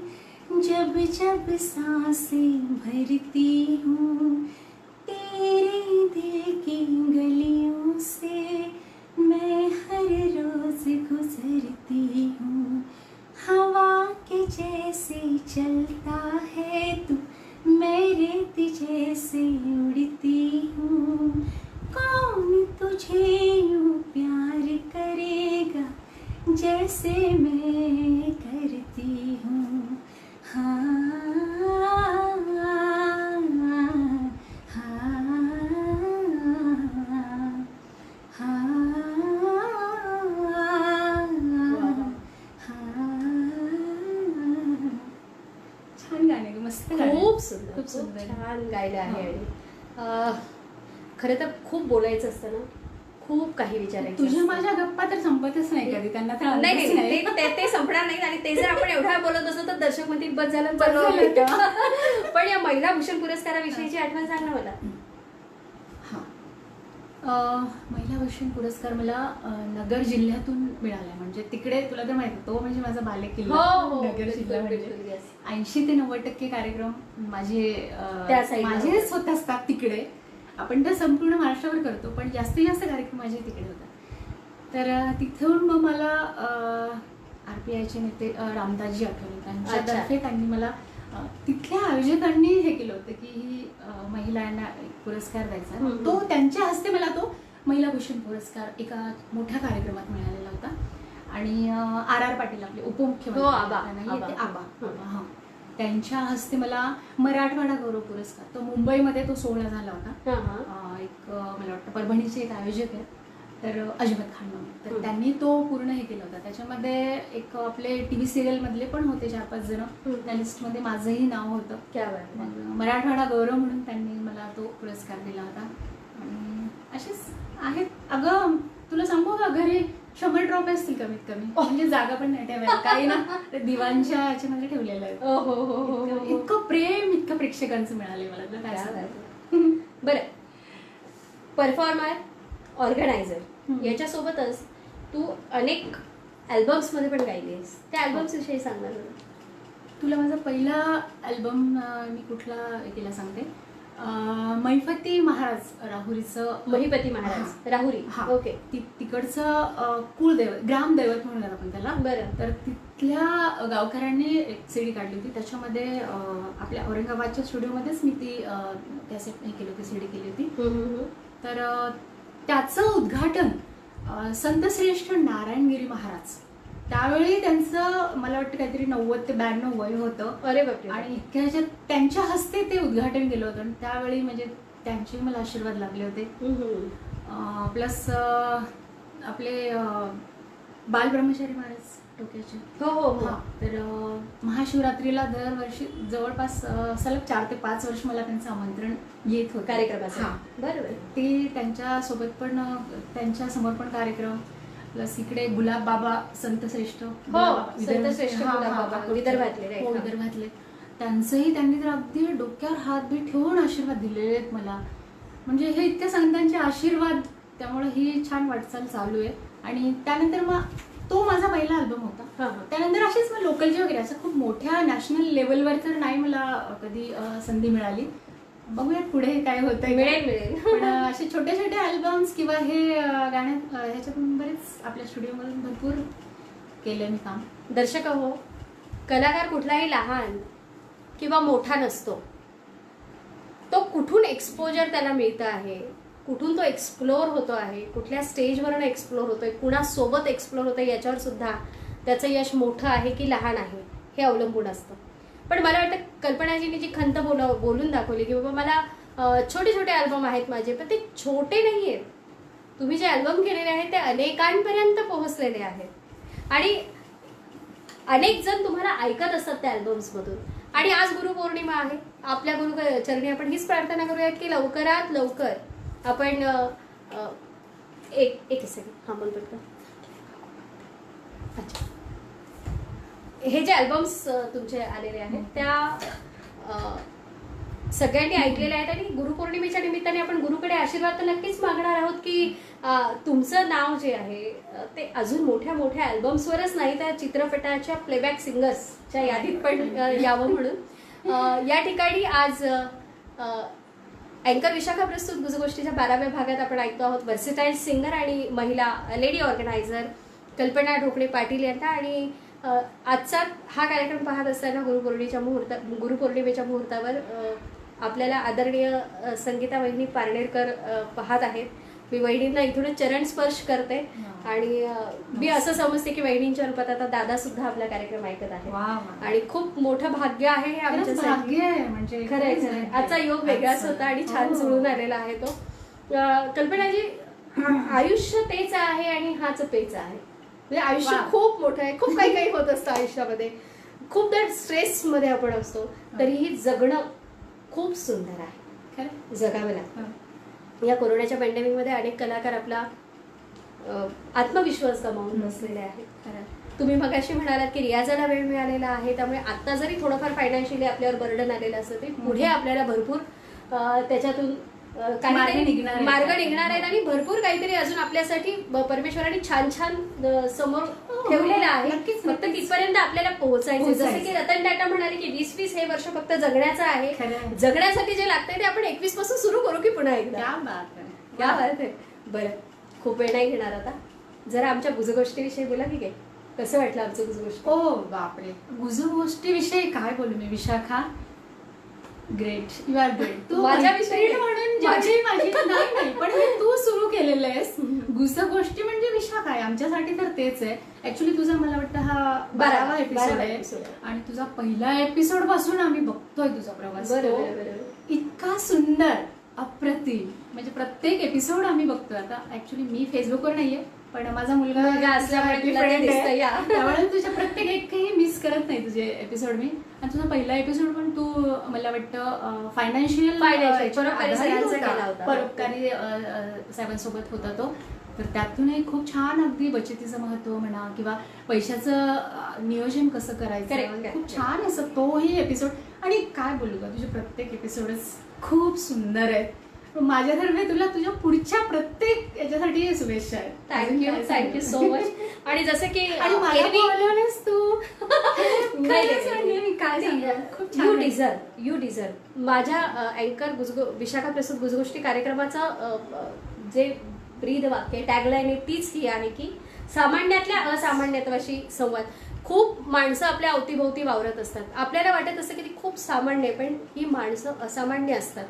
जब जब सांसें भरती हूँ, तेरे दिल की गलियों से मैं हर रोज गुजरती हूँ. हवा के जैसे चलता है तू, मैं रेत जैसे उड़ती हूँ. कौन तुझे यूं प्यार करेगा जैसे मैं करती हूँ. छान गाणे, मस्त गाणे, खूप सुंदर छान गायलं आहे. आणि खरं तर खूप बोलायचं असतं ना, खूप काही विचारायचं. तुझ्या माझ्या गप्पा तर संपतच नाही कधी, त्यांना तर नाही ते संपणार नाही. आणि ते जर आपण एवढा बोलत असतो तर दर्शक म्हणतील बस झालं. पण या महिला भूषण पुरस्काराविषयीची आठवण सांग ना मला. महिला भूषण पुरस्कार मला नगर जिल्ह्यातून मिळाला. म्हणजे तिकडे तुला तर माहिती, तो म्हणजे माझा बालेकिल्ला नगर जिल्हा. म्हणजे 80 ते 90% कार्यक्रम माझेच होत असतात तिकडे. आपण तर संपूर्ण महाराष्ट्रावर करतो, पण जास्तीत जास्त कार्यक्रम माझे तिकडे होतात. तर तिथून मग मला RPIचे नेते रामदासजी आठवले, त्यांच्यातर्फे त्यांनी मला तिथल्या आयोजकांनी हे केलं होतं की ही महिलांना पुरस्कार द्यायचा. तो त्यांच्या हस्ते मला तो महिला भूषण पुरस्कार एका मोठ्या कार्यक्रमात मिळालेला होता. आणि RR पाटील आपले उपमुख्यमंत्री आबा, त्यांच्या हस्ते मला मराठवाडा गौरव पुरस्कार, तो मुंबईमध्ये तो सोहळा झाला होता. एक मला वाटतं परभणीचे एक आयोजक आहेत, तर अजमत खान म्हणून, तर त्यांनी तो पूर्ण हे केला होता. त्याच्यामध्ये एक आपले TV सिरियल मधले पण होते 4-5 जण, त्या लिस्टमध्ये माझंही नाव होतं. मराठवाडा गौरव म्हणून त्यांनी मला तो पुरस्कार दिला होता. आणि असेच आहेत. अगं तुला सांगू का, घरी 100 ट्रॉफी असतील कमीत कमी, म्हणजे जागा पण नाही ठेवायला काही ना, ते दिवाणच्या ह्याच्यामध्ये ठेवलेलं आहे. इतकं प्रेम, इतकं प्रेक्षकांचं मिळाले मला. काय सांगायचं. बरं, परफॉर्मर, ऑर्गनायझर याच्यासोबतच तू अनेक अल्बम्समध्ये पण गायली आहेस, त्या अल्बम्स विषयी सांगणार मला. तुला माझा पहिला अल्बम मी कुठला केला सांगते. मैफती महाराज राहुरीचं. महिपती महाराज राहुरी. हा. ओके. तिकडचं कुलदैवत, ग्रामदैवत म्हणूयात आपण त्याला. बरं. तर तिथल्या गावकऱ्यांनी एक सीडी काढली होती, त्याच्यामध्ये आपल्या औरंगाबादच्या स्टुडिओमध्येच मी ती कॅसेट हे केली होती, सीडी केली होती. तर त्याचं उद्घाटन संतश्रेष्ठ नारायणगिरी महाराज, त्यावेळी त्यांचं मला वाटतं काहीतरी 90 ते 92 वय होतं. अरे बापरे. आणि इतक्या ह्याच्यात त्यांच्या हस्ते ते उद्घाटन केलं होतं आणि त्यावेळी म्हणजे त्यांचे मला आशीर्वाद लागले होते. प्लस आपले बालब्रह्मचारी महाराज टोक्याचे. हो हो हो. तर महाशिवरात्रीला दरवर्षी जवळपास सलग 4 ते 5 वर्ष मला त्यांचं आमंत्रण येत होतं कार्यक्रमाचं. बरोबर. ते त्यांच्यासोबत पण त्यांच्या समर्पण कार्यक्रम, प्लस इकडे गुलाब बाबा संतश्रेष्ठ विदर्भातले, त्यांचंही त्यांनी तर अगदी डोक्यावर हात बी ठेवून आशीर्वाद दिलेले आहेत मला. म्हणजे हे इतक्या संतांचे आशीर्वाद, त्यामुळे ही छान वाटचाल चालू आहे. आणि त्यानंतर मग तो माझा पहिला अल्बम होता. त्यानंतर असेच मग लोकलचे वगैरे असं खूप मोठ्या नॅशनल लेवलवर तर नाही मला कधी संधी मिळाली. बघूयात पुढे काय होतंय. मिळेल. पण असे छोटे छोटे अल्बम्स किंवा हे गाण्यात ह्याच्यातून बरेच आपल्या स्टुडिओमधून भरपूर केलंय मी काम. दर्शक हो, कलाकार कुठलाही लहान किंवा मोठा नसतो. तो कुठून एक्सपोजर त्याला मिळतं आहे, कुठून तो एक्सप्लोर होतो आहे, कुठल्या स्टेजवरून एक्सप्लोर होतोय, कुणासोबत एक्सप्लोर होतोय, याच्यावर सुद्धा त्याचं यश मोठं आहे की लहान आहे हे अवलंबून असतं. पण मला वाटतं कल्पनाजींनी जी खंत बोलून दाखवली की बाबा मला छोटे छोटे अल्बम आहेत माझे, पण ते छोटे नाही आहेत. तुम्ही जे अल्बम केलेले आहेत ते अनेकांपर्यंत पोहोचलेले आहेत आणि अनेक जण तुम्हाला ऐकत असतात त्या अल्बम्समधून. आणि आज गुरुपौर्णिमा आहे, आपल्या गुरु चरणी आपण हीच प्रार्थना करूयात की लवकरात लवकर आपण एक सेकंड. हां, बोल पटकन. अच्छा, हे जे अल्बम्स तुमचे आलेले आहेत त्या सगळ्यांनी ऐकलेले आहेत आणि गुरुपौर्णिमेच्या निमित्ताने आपण गुरुकडे आशीर्वाद तर नक्कीच मागणार आहोत की तुमचं नाव जे आहे ते अजून मोठ्या मोठ्या अल्बम्सवरच नाही तर चित्रपटाच्या प्लेबॅक सिंगर्सच्या यादीत पण यावं म्हणून या ठिकाणी आज अँकर विशाखा प्रस्तुत गुजगोष्टीच्या 12व्या भागात आपण ऐकतो आहोत व्हर्सेटाईल सिंगर आणि महिला लेडी ऑर्गनायझर कल्पना ढोकणे पाटील यांना. आणि आजचा हा कार्यक्रम पाहत असताना गुरुपौर्णिमेच्या मुहूर्तावर आपल्याला आदरणीय संगीता वहिनी पारनेरकर पाहत आहेत. मी वहिनींना इथूनच चरण स्पर्श करते आणि मी असं समजते की वहिनींच्या रूपात आता दादा सुद्धा आपला कार्यक्रम ऐकत आहे आणि खूप मोठं भाग्य आहे हे आमच्यासाठी. म्हणजे खरंय, आजचा योग वेगळाच होता आणि छान जुळून आलेला आहे तो. कल्पनाजी, आयुष्य तेच आहे आणि हाच पेच आहे. म्हणजे आयुष्य खूप मोठं आहे, खूप काही काही होत असतं आयुष्यामध्ये, खूप दर स्ट्रेसमध्ये आपण असतो, तरीही जगणं खूप सुंदर आहे. खरं जगावं लागतं. या कोरोनाच्या पॅन्डेमिकमध्ये अनेक कलाकार आपला आत्मविश्वास गमावून बसलेले आहेत. तुम्ही मगाशी म्हणालात की रियाजाला वेळ मिळालेला आहे, त्यामुळे आता जरी थोडंफार फायनान्शियली आपल्यावर बर्डन आलेलं असतं ते पुढे आपल्याला भरपूर त्याच्यातून मार्ग निघणार आहेत आणि भरपूर काहीतरी अजून आपल्यासाठी परमेश्वराने छान छान समोर ठेवलेलं आहे. फक्त तिथपर्यंत आपल्याला पोहोचायचं. जसं की रतन टाटा म्हणाले की 20-20 हे वर्ष फक्त जगण्याचं आहे. जगण्यासाठी जे लागतंय ते आपण 21 पासून सुरू करू की पुन्हा एकदा. क्या बात आहे. बरं, खूप वेळ नाही घेणार आता, जरा आमच्या गुजगोष्टीविषयी बोला की काय, कसं वाटलं आमचं गुजगोष्टी? ओ बापरे, गुजगोष्टीविषयी काय बोलू मी. Vishakha, great, you are great. तू माझ्याविषयी म्हणून माझी नाही, पण हे तू सुरू केलेलं आहेस. गुजगोष्टी म्हणजे विशाखा आहे आमच्यासाठी, तर तेच आहे. ऍक्च्युली तुझा मला वाटतं हा 12वा एपिसोड आहे आणि तुझा पहिला एपिसोड पासून आम्ही बघतोय तुझा प्रवास. इतका सुंदर, अप्रतिम, म्हणजे प्रत्येक एपिसोड आम्ही बघतोय. आता ऍक्च्युली मी फेसबुकवर नाहीये, पण माझा मुलगा असल्यामुळे त्यामुळे तुझ्या प्रत्येक एकही मिस करत नाही तुझे एपिसोड मी. आणि तुझा पहिला एपिसोड पण तू मला वाटतं फायनान्शियल परोपकारी साहेबांसोबत होता तो. तर त्यातूनही खूप छान अगदी बचतीचं महत्व म्हणा किंवा पैशाचं नियोजन कसं करायचं, खूप छान असं तोही एपिसोड. आणि काय बोलू का, तुझे प्रत्येक एपिसोडच खूप सुंदर आहेत. माझ्यातर्फे तुला तुझ्या पुढच्या प्रत्येक याच्यासाठी शुभेच्छा आहेत. Thank you so much. आणि जसं की आणि मला बोलवलंस तू. नाही, काय सांगू, खूप यू छान. डिझर्व माझ्या अँकर विशाखा प्रस्तुत गुजगोष्टी कार्यक्रमाचं जे ब्रीद वाक्य टॅगलाईन आहे तीच ही आहे की सामान्यातल्या असामान्यत्वाशी संवाद. खूप माणसं आपल्या अवतीभोवती वावरत असतात. आपल्याला वाटत असतं की ती खूप सामान्य आहे, पण ही माणसं असामान्य असतात.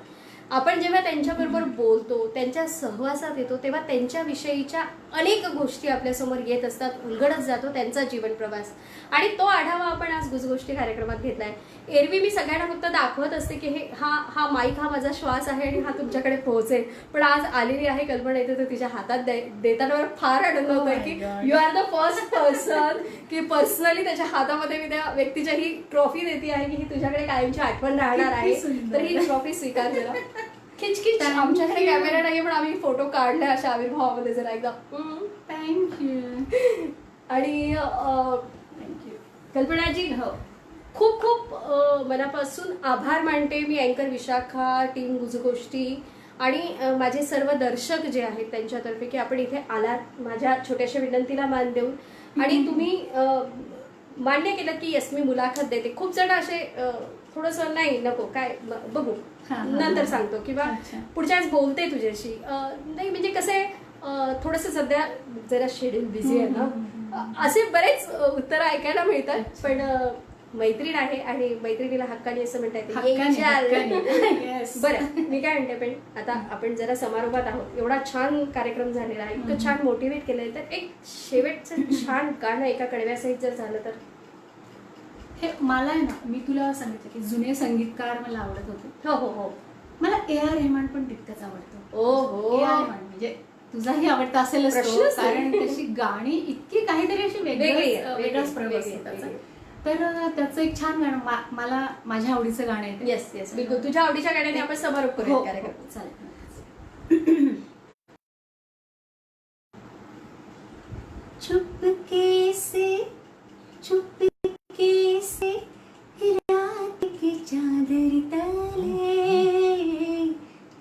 आपण जेव्हा त्यांच्याबरोबर बोलतो, त्यांच्या सहवासात येतो, तेव्हा त्यांच्याविषयीच्या अनेक गोष्टी आपल्यासमोर येत असतात, उलगडत जातो त्यांचा जीवन प्रवास. आणि तो आढावा आपण आज गुजगोष्टी कार्यक्रमात घेतलाय. एरवी मी सगळ्यांना फक्त दाखवत असते की हे हा माईक हा माझा श्वास आहे आणि हा तुमच्याकडे पोहोचेल, पण आज आलेली आहे कल्पना येते तर तिच्या हातात देताना मला फार आनंद होतोय की you are the first person की पर्सनली त्याच्या हातामध्ये मी त्या व्यक्तीच्या ही ट्रॉफी देते आहे की ही तुझ्याकडे कायमची आठवण राहणार आहे, तर ही ट्रॉफी स्वीकार करा. खिचखिच. आमच्याकडे कॅमेरा नाहीये पण आम्ही फोटो काढले अशा आविर्भावामध्ये जरा एकदा. थँक्यू. आणि कल्पनाजी खूप खूप मनापासून आभार मानते मी अँकर विशाखा, टीम गुजगोष्टी आणि माझे सर्व दर्शक जे आहेत त्यांच्यातर्फे की आपण इथे आलात, माझ्या छोट्याशा विनंतीला मान देऊन आणि तुम्ही मान्य केलं की यस मी मुलाखत देते. खूप जण असे थोडंसं नाही नको काय बघू नंतर सांगतो किंवा पुढच्या वेळेस बोलते तुझ्याशी नाही, म्हणजे कसं आहे थोडंसं सध्या जरा शेड्यूल बिझी आहे ना, असे बरेच उत्तर ऐकायला मिळतात. पण मैत्रीण आहे आणि मैत्रिणीला हक्कानी असं म्हणता येते. बरं मी काय म्हणते, पण आता आपण जरा समारोहात आहोत, एवढा छान कार्यक्रम झालेला आहे, इतकं छान मोटिवेट केलंय, तर एक शेवटचं छान गाणं एका कडव्यासहित जर झालं तर. हे मला आहे ना, मी तुला सांगितलं की जुने संगीतकार मला आवडत होते. हो हो हो. मला A.R. रहमान पण तितकंच आवडतं. ओ हो. A.R. रहमान म्हणजे तुझाही आवडता असेलच तो, कारण त्याची गाणी इतकी काहीतरी अशी वेगळाच प्रवास आहे त्याचा. तर त्याचं एक छान गाणं मला माझ्या आवडीचं गाणं आहे. येस येस बिलकुल. तुझ्या आवडीच्या गाण्याने आपण समारोप करूया कार्यक्रम. चालेल. चुपके से रात की चादर तले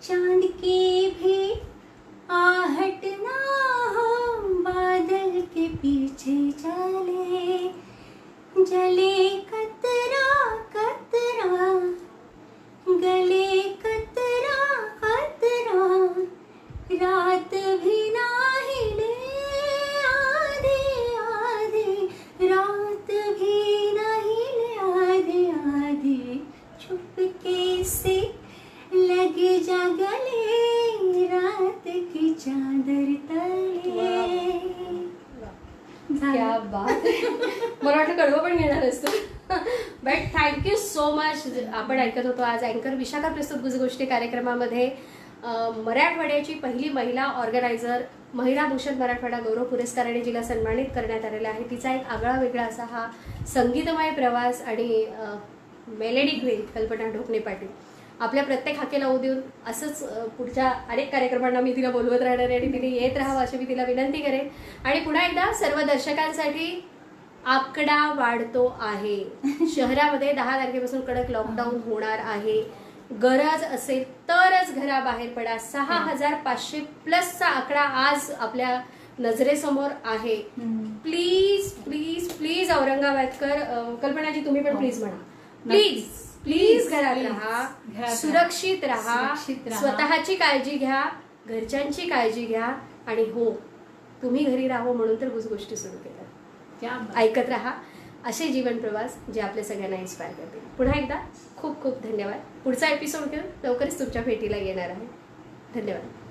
चांद की भी आहट ना हो, बादल के पीछे चले जले कतरा कतरा गले कतरा कतरा रात भी ना हिले आधे आधे रात भी ना हिले आधे आधे चुपके से लग जा गले रात की चादर तले. क्या बात. मला वाटलं कडवं पण घेणार असतो. But thank you so much. आपण ऐकत होतो आज अँकर विशाखा प्रस्तुत गुजगोष्टी कार्यक्रमामध्ये मराठवाड्याची पहिली महिला ऑर्गनायझर, महिला भूषण मराठवाडा गौरव पुरस्काराने जिला सन्मानित करण्यात आलेला आहे. तिचा एक आगळा वेगळा असा हा संगीतमय प्रवास आणि मेलेडी क्वीन कल्पना ढोकणे पाटील आपल्या प्रत्येक हाकेला ओ देऊन असंच पुढच्या अनेक कार्यक्रमांना मी तिला बोलवत राहणार आहे आणि तिने येत राहावं अशी मी तिला विनंती करेन. आणि पुन्हा एकदा सर्व दर्शकांसाठी आकडा वाढतो आहे. शहरामध्ये 10 तारखेपासून कडक लॉकडाऊन होणार आहे. गरज असेल तरच घराबाहेर पडा. 6500+ आकडा आज आपल्या नजरेसमोर आहे. Please please please Aurangabadkar, Kalpanaji तुम्ही पण प्लीज म्हणा, प्लीज प्लीज घरात राहा, सुरक्षित राहा, स्वतःची काळजी घ्या, घरच्यांची काळजी घ्या आणि हो तुम्ही घरी राहावं म्हणून तर गुजगोष्टी सुरू केल्या. ऐकत राहा असे जीवन प्रवास जे आपल्या सगळ्यांना इन्स्पायर करतील. पुन्हा एकदा खूप खूप धन्यवाद. पुढचा एपिसोड घेऊन लवकरच तुमच्या भेटीला येणार आहे. धन्यवाद.